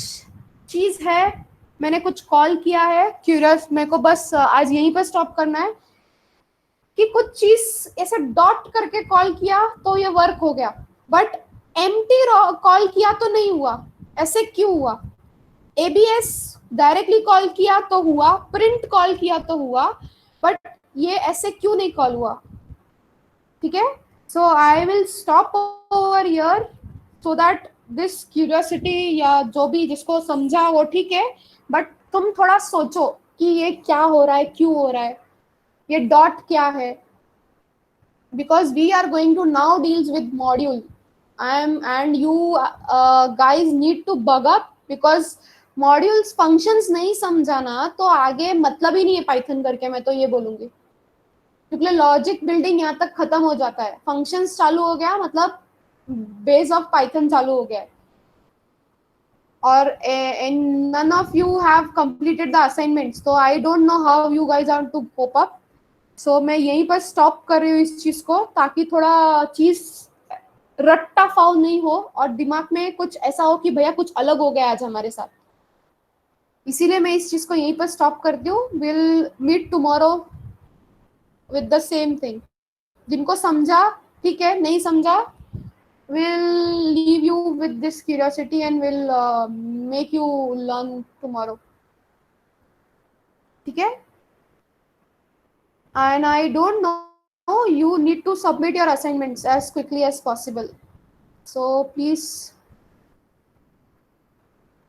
चीज है, मैंने कुछ कॉल किया है, क्यूरियस, मेरे को बस आज यहीं पर स्टॉप करना है कि कुछ चीज ऐसे डॉट करके कॉल किया तो ये वर्क हो गया, बट एम्प्टी कॉल किया तो नहीं हुआ। ऐसे क्यों हुआ? एबीएस डायरेक्टली कॉल किया तो हुआ, प्रिंट कॉल किया तो हुआ, बट ये ऐसे क्यों नहीं कॉल हुआ? ठीक है, so I will stop over here so that this curiosity या जो भी जिसको समझा वो ठीक है, बट तुम थोड़ा सोचो कि ये क्या हो रहा है, क्यों हो रहा है, ये डॉट क्या है, because we are going to now deals with module. I am and you guys need to buck up, because modules functions नहीं समझाना तो आगे मतलब ही नहीं है पाइथन करके, मैं तो ये बोलूंगी, क्योंकि लॉजिक बिल्डिंग यहाँ तक खत्म हो जाता है, फंक्शंस चालू हो गया मतलब बेस ऑफ पाइथन चालू हो गया है। और none of you have completed the assignments, so I don't know how you guys are to cope up। so मैं यहीं पर स्टॉप कर रही हूँ इस चीज को, ताकि थोड़ा चीज रट्टा फाउल नहीं हो और दिमाग में कुछ ऐसा हो कि भैया कुछ अलग हो गया आज हमारे साथ। इसीलिए मैं इस चीज को यहीं पर स्टॉप करती हूँ। Will meet tomorrow with the same thing. जिनको समझा ठीक है, नहीं समझा we'll leave you with this curiosity and we'll make you learn tomorrow। ठीक है, and I don't know, you need to submit your assignments as quickly as possible, so please